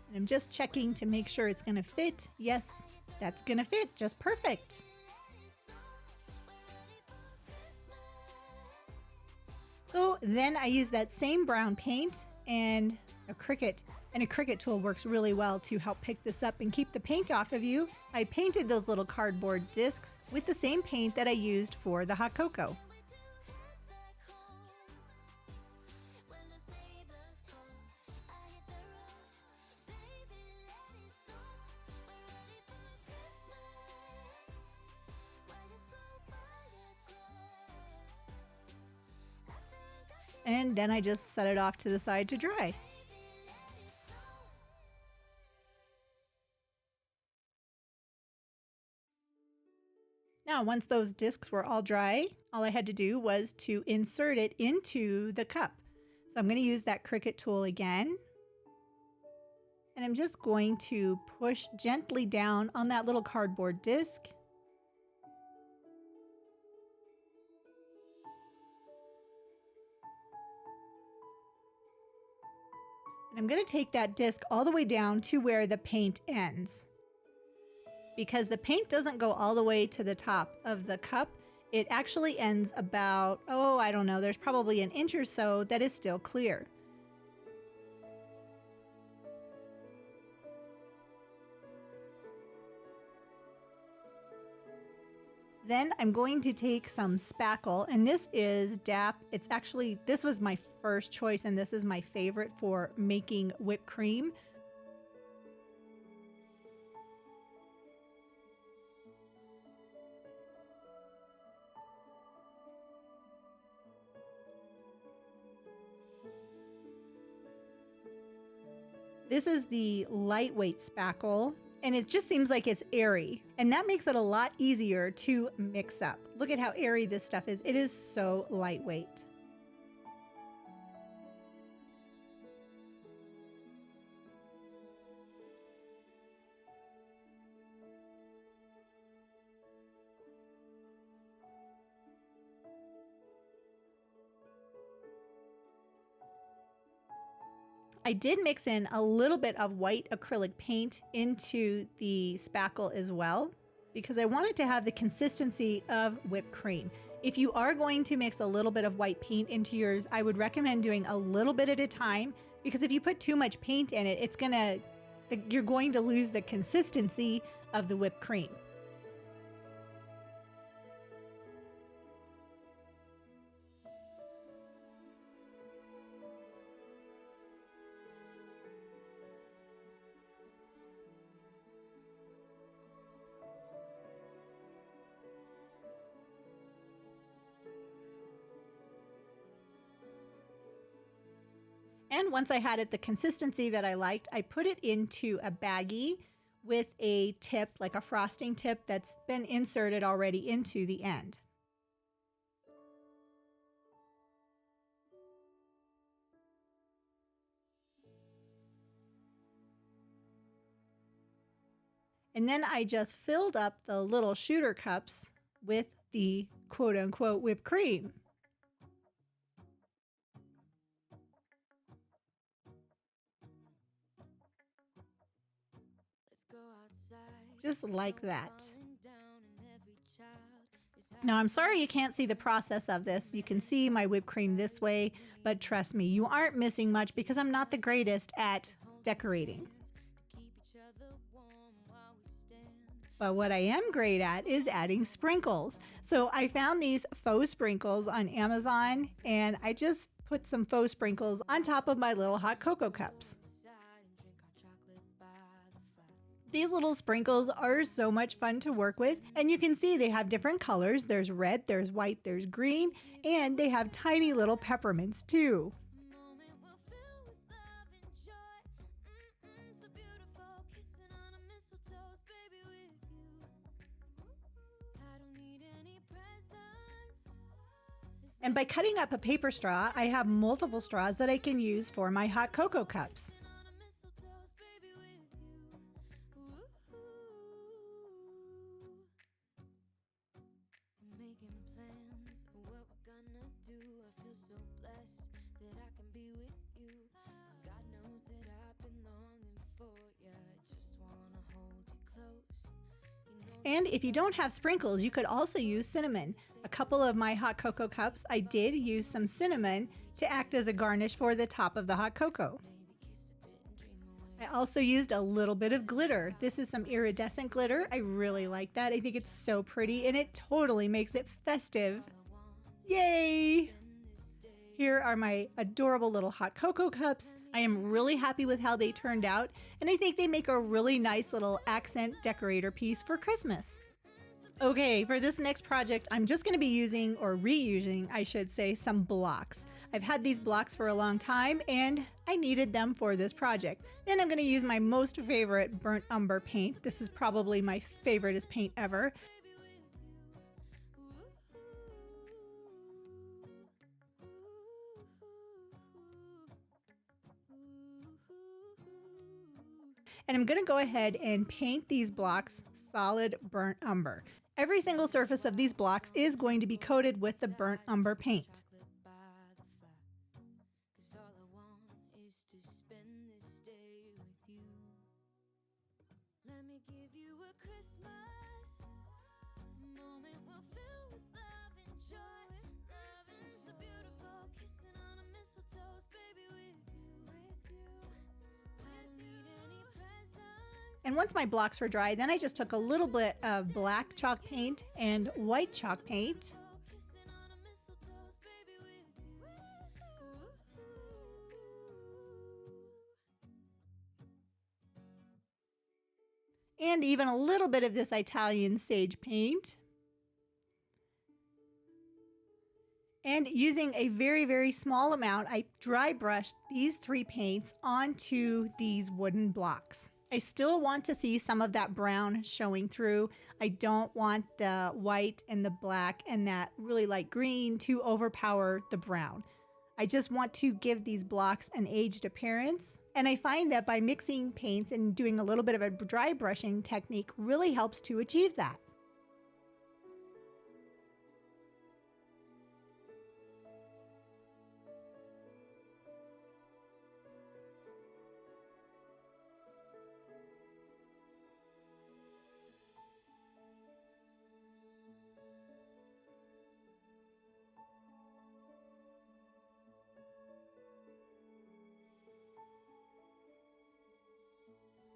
And I'm just checking to make sure it's going to fit. Yes, that's going to fit just perfect. So then I use that same brown paint and a Cricut. And a Cricut tool works really well to help pick this up and keep the paint off of you. I painted those little cardboard discs with the same paint that I used for the hot cocoa. And then I just set it off to the side to dry. Now, once those discs were all dry, all I had to do was to insert it into the cup. So I'm going to use that Cricut tool again. And I'm just going to push gently down on that little cardboard disc. And I'm going to take that disc all the way down to where the paint ends. Because the paint doesn't go all the way to the top of the cup, it actually ends about, I don't know, there's probably an inch or so that is still clear. Then I'm going to take some spackle, and this is DAP. This was my first choice, and this is my favorite for making whipped cream. This is the lightweight spackle. And it just seems like it's airy, and that makes it a lot easier to mix up. Look at how airy this stuff is. It is so lightweight. I did mix in a little bit of white acrylic paint into the spackle as well, because I wanted to have the consistency of whipped cream. If you are going to mix a little bit of white paint into yours, I would recommend doing a little bit at a time, because if you put too much paint in it, you're going to lose the consistency of the whipped cream. And once I had it the consistency that I liked, I put it into a baggie with a tip, like a frosting tip that's been inserted already into the end. And then I just filled up the little shooter cups with the quote-unquote whipped cream. Just like that. Now, I'm sorry you can't see the process of this. You can see my whipped cream this way, but trust me, you aren't missing much because I'm not the greatest at decorating. But what I am great at is adding sprinkles. So I found these faux sprinkles on Amazon, and I just put some faux sprinkles on top of my little hot cocoa cups. These little sprinkles are so much fun to work with, and you can see they have different colors. There's red, there's white, there's green, and they have tiny little peppermints too. And by cutting up a paper straw, I have multiple straws that I can use for my hot cocoa cups. And if you don't have sprinkles, you could also use cinnamon. A couple of my hot cocoa cups, I did use some cinnamon to act as a garnish for the top of the hot cocoa. I also used a little bit of glitter. This is some iridescent glitter. I really like that. I think it's so pretty and it totally makes it festive. Yay! Here are my adorable little hot cocoa cups. I am really happy with how they turned out, and I think they make a really nice little accent decorator piece for Christmas. Okay, for this next project, I'm just going to be using, or reusing, I should say, some blocks. I've had these blocks for a long time, and I needed them for this project. Then I'm going to use my most favorite burnt umber paint. This is probably my favoriteest paint ever. And I'm going to go ahead and paint these blocks solid burnt umber. Every single surface of these blocks is going to be coated with the burnt umber paint. And once my blocks were dry, then I just took a little bit of black chalk paint and white chalk paint. And even a little bit of this Italian sage paint. And using a very, very small amount, I dry brushed these three paints onto these wooden blocks. I still want to see some of that brown showing through. I don't want the white and the black and that really light green to overpower the brown. I just want to give these blocks an aged appearance. And I find that by mixing paints and doing a little bit of a dry brushing technique really helps to achieve that.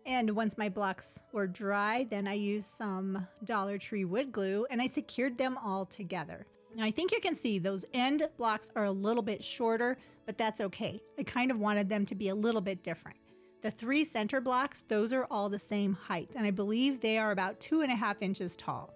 And once my blocks were dry, then I used some Dollar Tree wood glue and I secured them all together. Now I think you can see those end blocks are a little bit shorter, but that's okay. I kind of wanted them to be a little bit different. The three center blocks, those are all the same height, and I believe they are about 2.5 inches tall.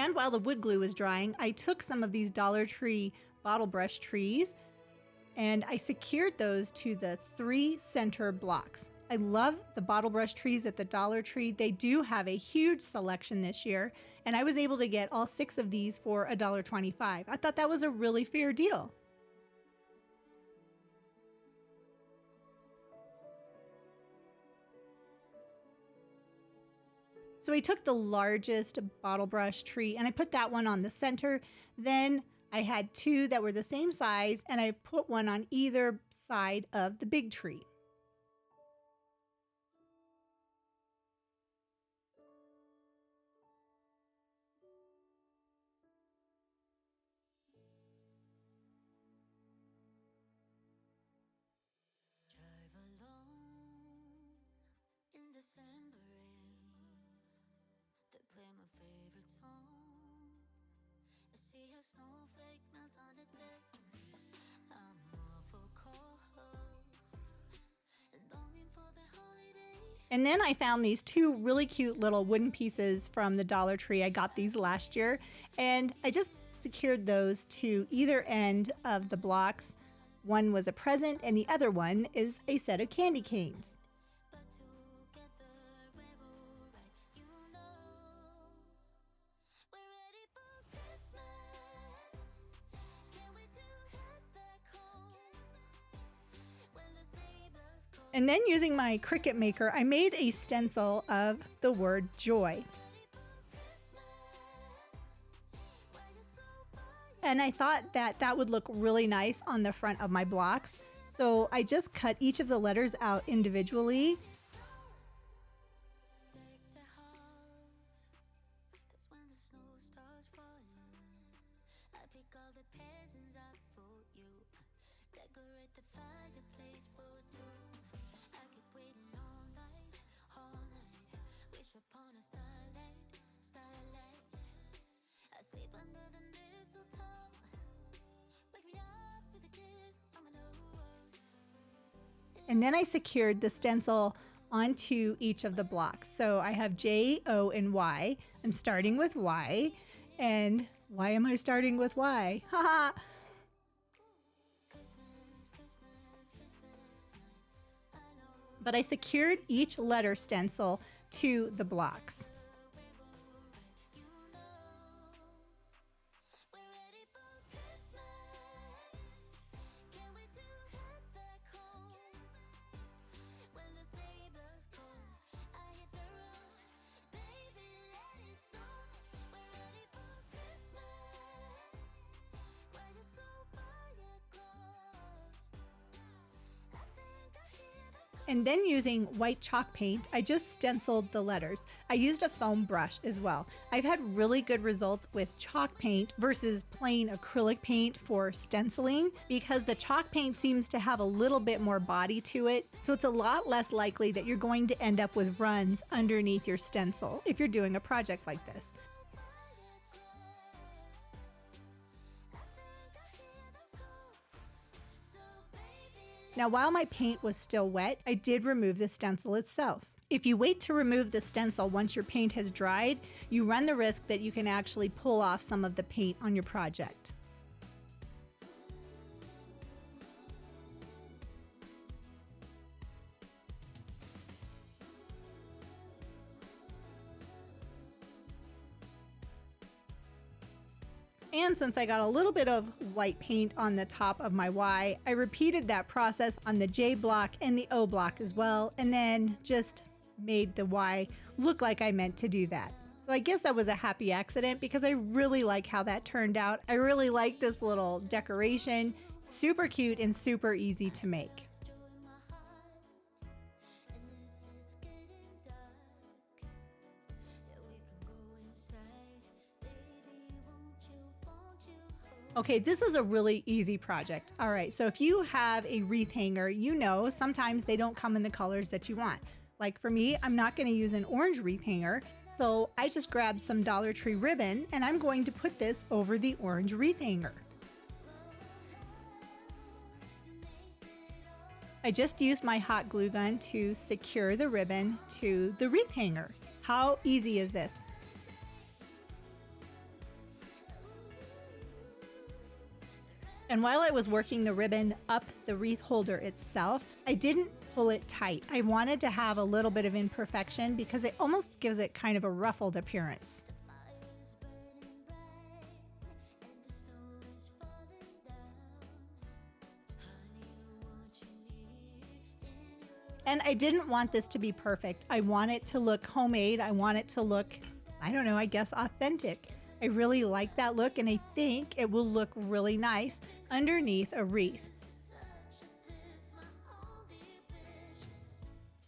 And while the wood glue was drying, I took some of these Dollar Tree bottle brush trees and I secured those to the three center blocks. I love the bottle brush trees at the Dollar Tree. They do have a huge selection this year, and I was able to get all 6 of these for $1.25. I thought that was a really fair deal. So I took the largest bottle brush tree and I put that one on the center. Then I had two that were the same size and I put one on either side of the big tree. Drive alone in December rain. They play my favorite song. I see a snowflake melt on the deck. I'm awful cold and longing for the holiday. And then I found these two really cute little wooden pieces from the Dollar Tree. I got these last year and I just secured those to either end of the blocks. One was a present and the other one is a set of candy canes. But together we're alright, you know. We're ready for Christmas. Can't wait to head back home. When the sleigh bells call. And then using my Cricut Maker, I made a stencil of the word joy. And I thought that that would look really nice on the front of my blocks. So I just cut each of the letters out individually. Deck the house. That's when the snow starts falling. I pick all the presents up for you. Decorate the fireplace for two. I keep waiting all night, all night. Wish upon a starlight, starlight. I sleep under the mistletoe. Wake me up with a kiss on my nose. And then I secured the stencil onto each of the blocks. So I have J, O, and Y. I'm starting with Y. And why am I starting with Y? Haha. Christmas, Christmas, Christmas night. I know. But I secured each letter stencil to the blocks. We're ready for Christmas. Can't wait to head back home. When the sleigh bells call, I hit the road. Baby, let it snow. We're ready for Christmas. Why you so far yet close? I think I hear the And then using white chalk paint, I just stenciled the letters. I used a foam brush as well. I've had really good results with chalk paint versus plain acrylic paint for stenciling because the chalk paint seems to have a little bit more body to it. So it's a lot less likely that you're going to end up with runs underneath your stencil if you're doing a project like this. Now, while my paint was still wet, I did remove the stencil itself. If you wait to remove the stencil once your paint has dried, you run the risk that you can actually pull off some of the paint on your project. And since I got a little bit of white paint on the top of my Y, I repeated that process on the J block and the O block as well, and then just made the Y look like I meant to do that. So I guess that was a happy accident because I really like how that turned out. I really like this little decoration. Super cute and super easy to make. joy in my heart. And if it's getting dark, yeah, we can go inside. Baby, won't you hold? Okay, this is a really easy project. All right, so if you have a wreath hanger, you know sometimes they don't come in the colors that you want. Like for me, I'm not going to use an orange wreath hanger, so I just grabbed some Dollar Tree ribbon and I'm going to put this over the orange wreath hanger. I just used my hot glue gun to secure the ribbon to the wreath hanger. How easy is this? And while I was working the ribbon up the wreath holder itself, I didn't pull it tight. I wanted to have a little bit of imperfection because it almost gives it kind of a ruffled appearance. Fire's burning bright, and the snow is falling down. Honey, what you need in your And I didn't want this to be perfect. I want it to look homemade. I want it to look, I don't know, I guess authentic. I really like that look, and I think it will look really nice underneath a wreath.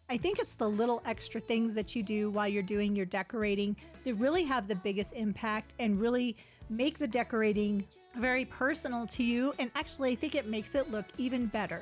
I think it's the little extra things that you do while you're doing your decorating that really have the biggest impact and really make the decorating very personal to you. And actually, I think it makes it look even better.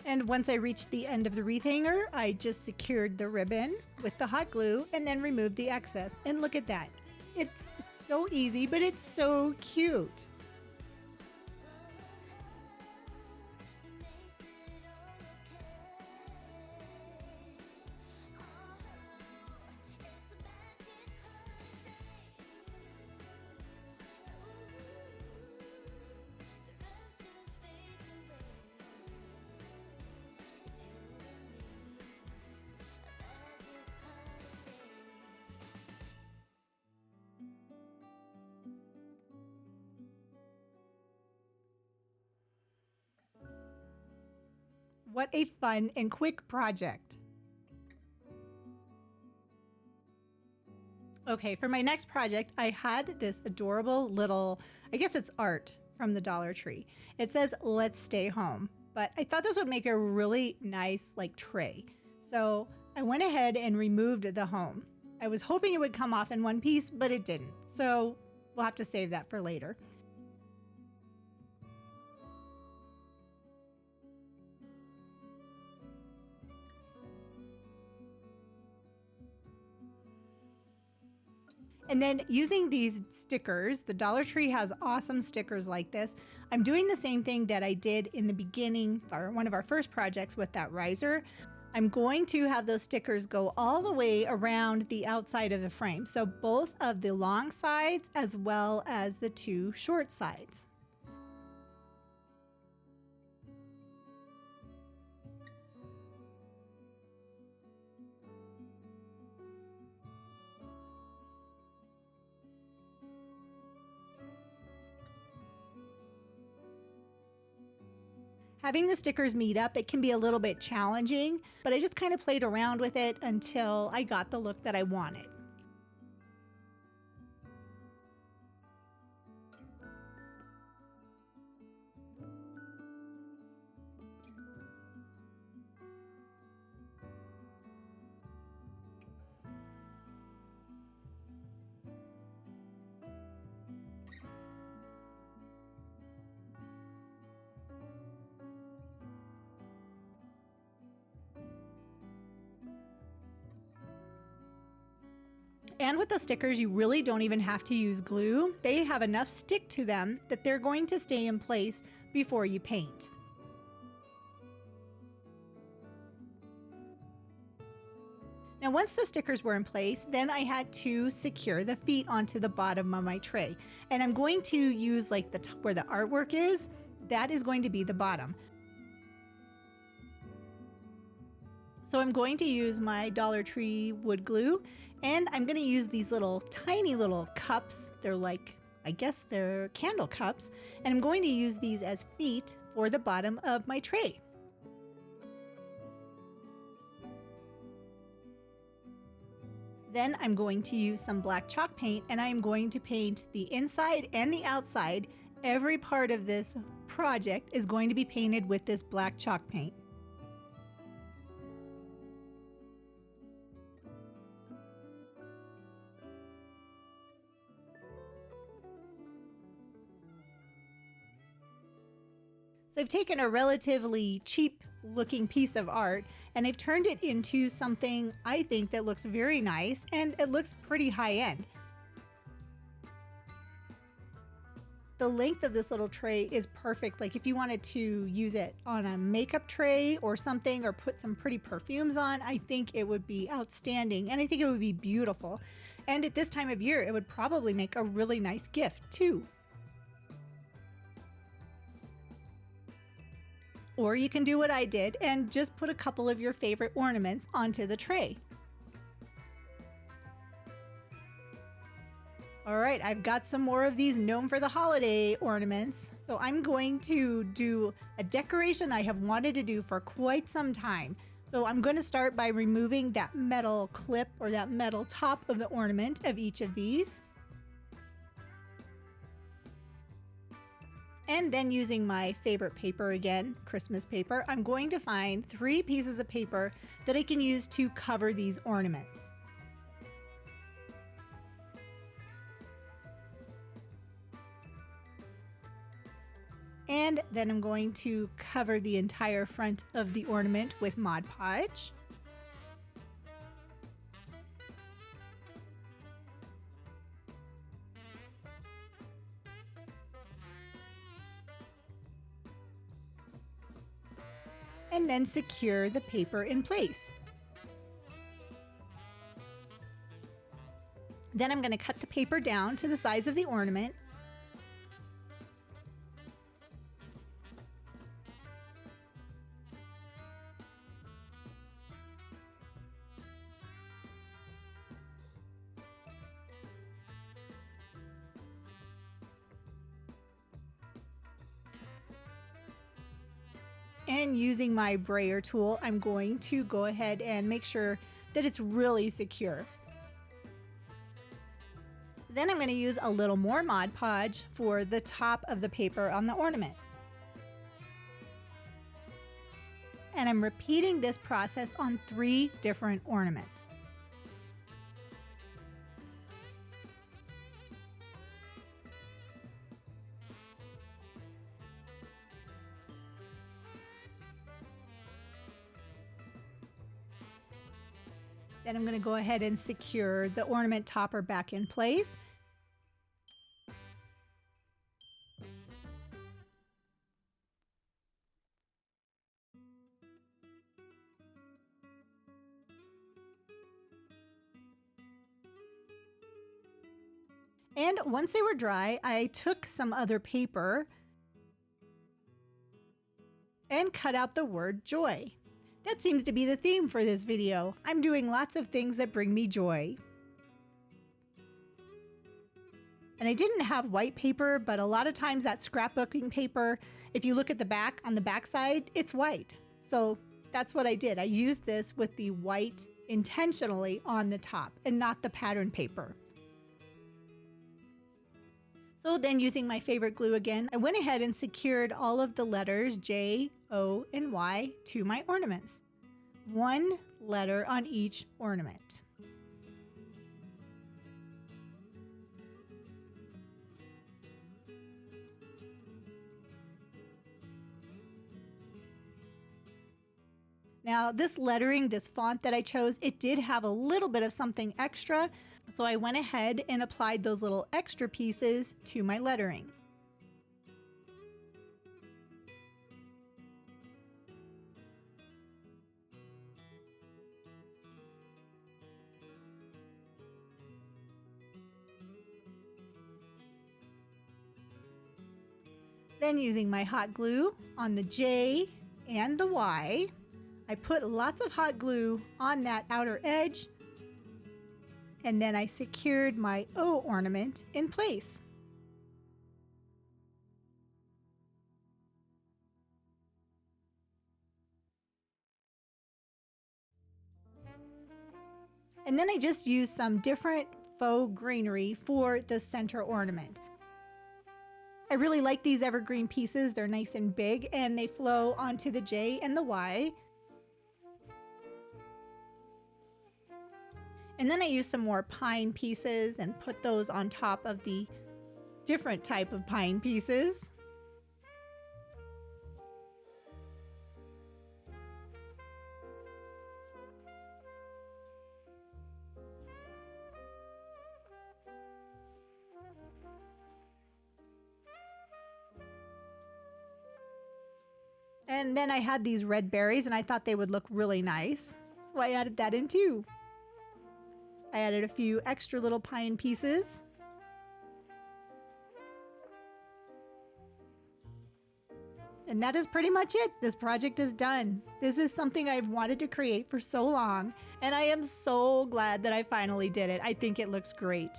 And once I reached the end of the wreath hanger, I just secured the ribbon with the hot glue and then removed the excess. And look at that. It's so easy, but it's so cute. What a fun and quick project. Okay, for my next project, I had this adorable little, I guess it's art from the Dollar Tree. It says, "Let's stay home." But I thought this would make a really nice like tray. So I went ahead and removed the home. I was hoping it would come off in one piece, but it didn't. So we'll have to save that for later. And then using these stickers, the Dollar Tree has awesome stickers like this. I'm doing the same thing that I did in the beginning for one of our first projects with that riser. I'm going to have those stickers go all the way around the outside of the frame. So both of the long sides as well as the two short sides. Having the stickers meet up, it can be a little bit challenging, but I just kind of played around with it until I got the look that I wanted. And with the stickers, you really don't even have to use glue. They have enough stick to them that they're going to stay in place before you paint. Now, once the stickers were in place, then I had to secure the feet onto the bottom of my tray. And I'm going to use like where the artwork is, that is going to be the bottom. So I'm going to use my Dollar Tree wood glue, and I'm going to use these little tiny little cups. They're like, I guess they're candle cups, and I'm going to use these as feet for the bottom of my tray. Then I'm going to use some black chalk paint, and I'm going to paint the inside and the outside. Every part of this project is going to be painted with this black chalk paint. So I've taken a relatively cheap looking piece of art, and I've turned it into something I think that looks very nice, and it looks pretty high end. The length of this little tray is perfect. Like if you wanted to use it on a makeup tray or something, or put some pretty perfumes on, I think it would be outstanding, and I think it would be beautiful. And at this time of year, it would probably make a really nice gift too. Or you can do what I did and just put a couple of your favorite ornaments onto the tray. All right, I've got some more of these Gnome for the Holiday ornaments. So I'm going to do a decoration I have wanted to do for quite some time. So I'm going to start by removing that metal clip or that metal top of the ornament of each of these. And then using my favorite paper again, Christmas paper, I'm going to find 3 pieces of paper that I can use to cover these ornaments. And then I'm going to cover the entire front of the ornament with Mod Podge. And then secure the paper in place. Then I'm going to cut the paper down to the size of the ornament. And using my brayer tool, I'm going to go ahead and make sure that it's really secure. Then I'm going to use a little more Mod Podge for the top of the paper on the ornament. And I'm repeating this process on 3 different ornaments. Then I'm going to go ahead and secure the ornament topper back in place. And once they were dry, I took some other paper and cut out the word joy. That seems to be the theme for this video. I'm doing lots of things that bring me joy. And I didn't have white paper, but a lot of times that scrapbooking paper, if you look at the back, on the back side, it's white. So that's what I did. I used this with the white intentionally on the top and not the pattern paper. So then using my favorite glue again, I went ahead and secured all of the letters J, O, and Y to my ornaments. 1 letter on each ornament. Now this lettering, this font that I chose, it did have a little bit of something extra. So I went ahead and applied those little extra pieces to my lettering. Then using my hot glue on the J and the Y, I put lots of hot glue on that outer edge. And then I secured my O ornament in place. And then I just used some different faux greenery for the center ornament. I really like these evergreen pieces. They're nice and big and they flow onto the J and the Y. And then I used some more pine pieces and put those on top of the different type of pine pieces. And then I had these red berries and I thought they would look really nice. So I added that in too. I added a few extra little pine pieces. And that is pretty much it. This project is done. This is something I've wanted to create for so long, and I am so glad that I finally did it. I think it looks great.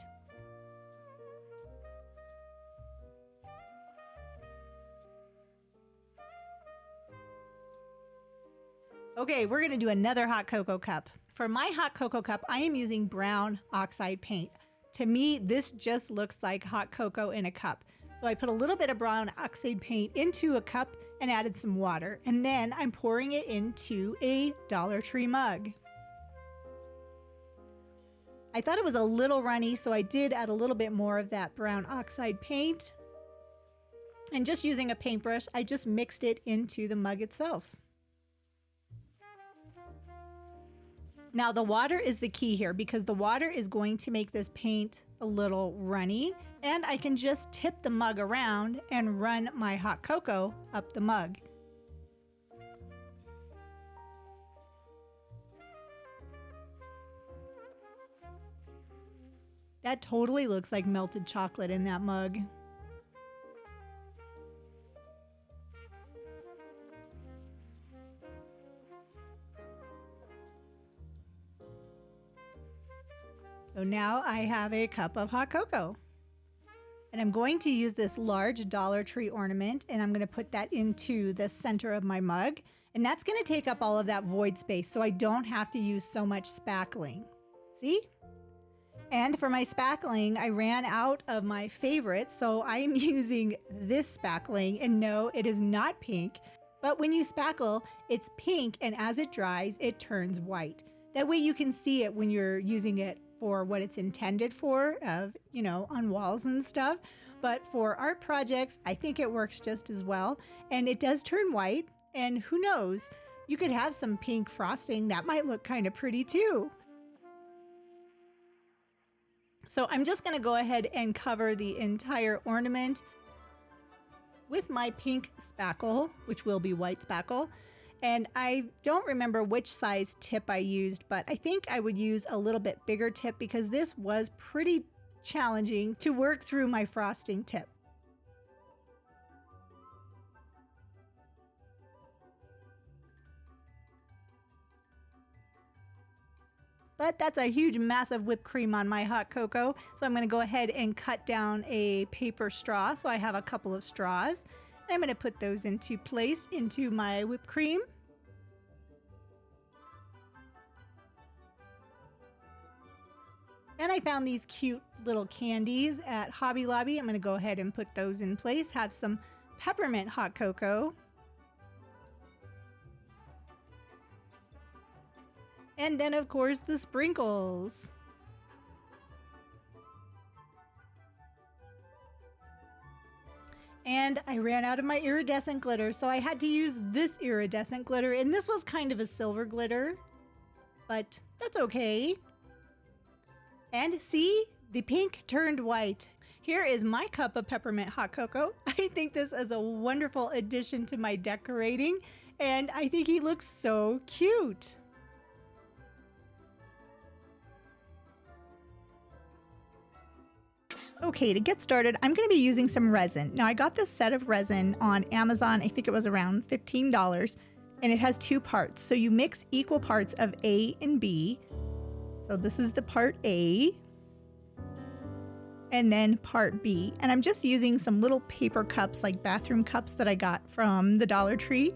Okay, we're gonna do another hot cocoa cup. For my hot cocoa cup, I am using brown oxide paint. To me, this just looks like hot cocoa in a cup. So I put a little bit of brown oxide paint into a cup and added some water. And then I'm pouring it into a Dollar Tree mug. I thought it was a little runny, so I did add a little bit more of that brown oxide paint. And just using a paintbrush, I just mixed it into the mug itself. Now the water is the key here because the water is going to make this paint a little runny, and I can just tip the mug around and run my hot cocoa up the mug. That totally looks like melted chocolate in that mug. So now I have a cup of hot cocoa. And I'm going to use this large Dollar Tree ornament, and I'm going to put that into the center of my mug. And that's going to take up all of that void space so I don't have to use so much spackling. See? And for my spackling, I ran out of my favorites, so I am using this spackling. And no, it is not pink, but when you spackle, it's pink, and as it dries, it turns white. That way you can see it when you're using it for what it's intended for, on walls and stuff. But for art projects, I think it works just as well. And it does turn white, and who knows, you could have some pink frosting. That might look kind of pretty too. So I'm just gonna go ahead and cover the entire ornament with my pink spackle, which will be white spackle. And I don't remember which size tip I used, but I think I would use a little bit bigger tip because this was pretty challenging to work through my frosting tip. But that's a huge massive whipped cream on my hot cocoa. So I'm gonna go ahead and cut down a paper straw. So I have a couple of straws. I'm going to put those into place into my whipped cream. And I found these cute little candies at Hobby Lobby. I'm going to go ahead and put those in place. Have some peppermint hot cocoa. And then, of course, the sprinkles. And I ran out of my iridescent glitter, so I had to use this iridescent glitter. And this was kind of a silver glitter, but that's okay. And see, the pink turned white. Here is my cup of peppermint hot cocoa. I think this is a wonderful addition to my decorating, and I think he looks so cute. Okay, to get started, I'm going to be using some resin. Now, I got this set of resin on Amazon. I think it was around $15, and it has two parts. So you mix equal parts of A and B. So this is the part A, and then part B. And I'm just using some little paper cups, like bathroom cups that I got from the Dollar Tree.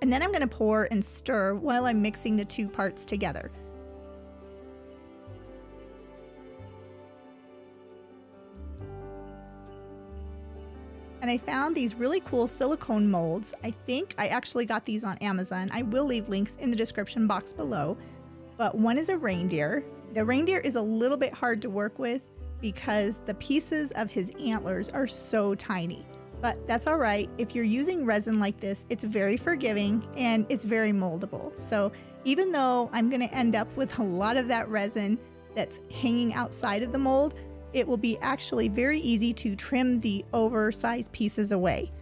And then I'm going to pour and stir while I'm mixing the two parts together. And I found these really cool silicone molds. I think I actually got these on Amazon. I will leave links in the description box below. But one is a reindeer. The reindeer is a little bit hard to work with because the pieces of his antlers are so tiny. But that's all right. If you're using resin like this, it's very forgiving and it's very moldable. So even though I'm going to end up with a lot of that resin that's hanging outside of the mold, it will be actually very easy to trim the oversized pieces away.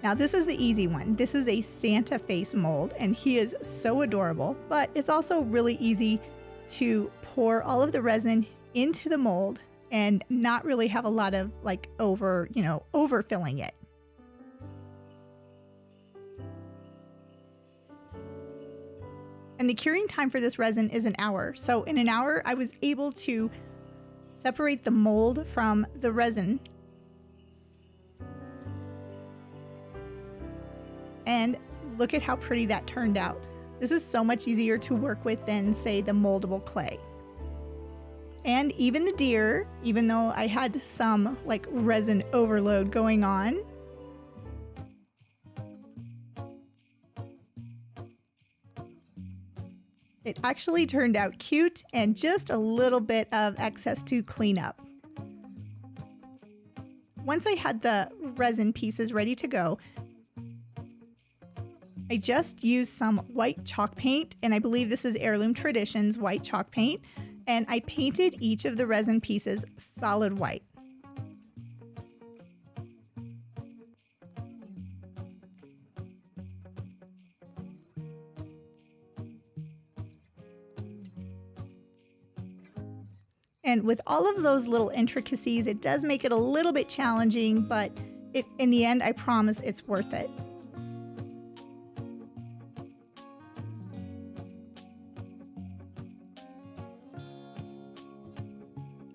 Now this is the easy one. This is a Santa face mold and he is so adorable, but it's also really easy to pour all of the resin into the mold and not really have a lot of like overfilling it. And the curing time for this resin is an hour. So in an hour, I was able to separate the mold from the resin. And look at how pretty that turned out. This is so much easier to work with than, say, the moldable clay. And even the deer, even though I had some like resin overload going on, it actually turned out cute and just a little bit of excess to clean up. Once I had the resin pieces ready to go, I just used some white chalk paint, and I believe this is Heirloom Traditions white chalk paint, and I painted each of the resin pieces solid white. And with all of those little intricacies, it does make it a little bit challenging, but in the end, I promise it's worth it.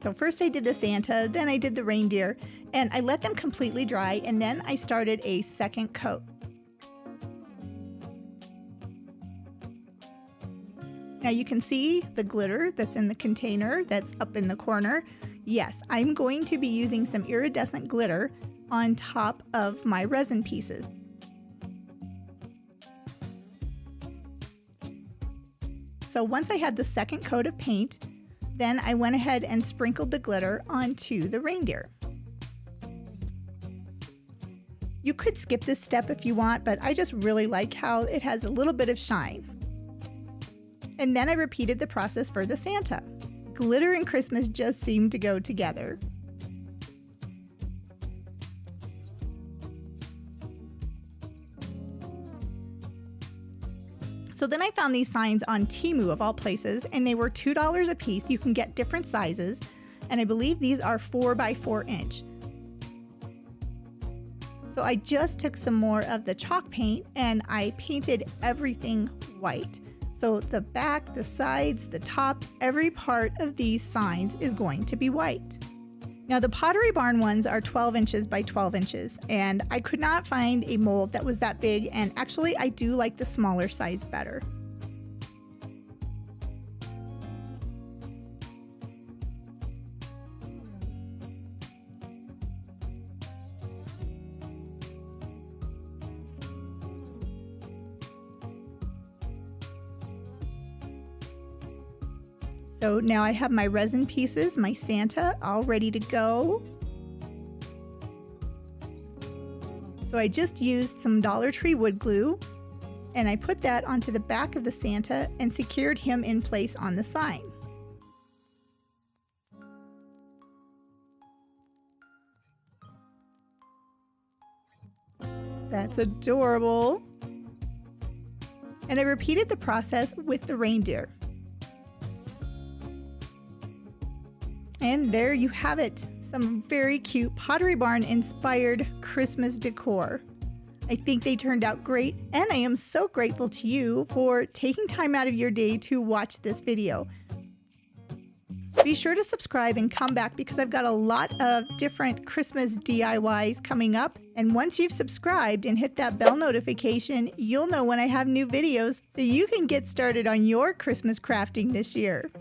So first I did the Santa, then I did the reindeer, and I let them completely dry, and then I started a second coat. Now you can see the glitter that's in the container that's up in the corner. Yes, I'm going to be using some iridescent glitter on top of my resin pieces. So once I had the second coat of paint, then I went ahead and sprinkled the glitter onto the reindeer. You could skip this step if you want, but I just really like how it has a little bit of shine. And then I repeated the process for the Santa. Glitter and Christmas just seem to go together. So then I found these signs on Temu of all places, and they were $2 a piece. You can get different sizes, and I believe these are 4 by 4 inch. So I just took some more of the chalk paint and I painted everything white. So the back, the sides, the top, every part of these signs is going to be white. Now the Pottery Barn ones are 12 inches by 12 inches, and I could not find a mold that was that big, and actually I do like the smaller size better. So now I have my resin pieces, my Santa, all ready to go. So I just used some Dollar Tree wood glue, and I put that onto the back of the Santa and secured him in place on the sign. That's adorable. And I repeated the process with the reindeer. And there you have it, some very cute Pottery Barn inspired Christmas decor. I think they turned out great, and I am so grateful to you for taking time out of your day to watch this video. Be sure to subscribe and come back because I've got a lot of different Christmas DIYs coming up. And once you've subscribed and hit that bell notification, you'll know when I have new videos so you can get started on your Christmas crafting this year.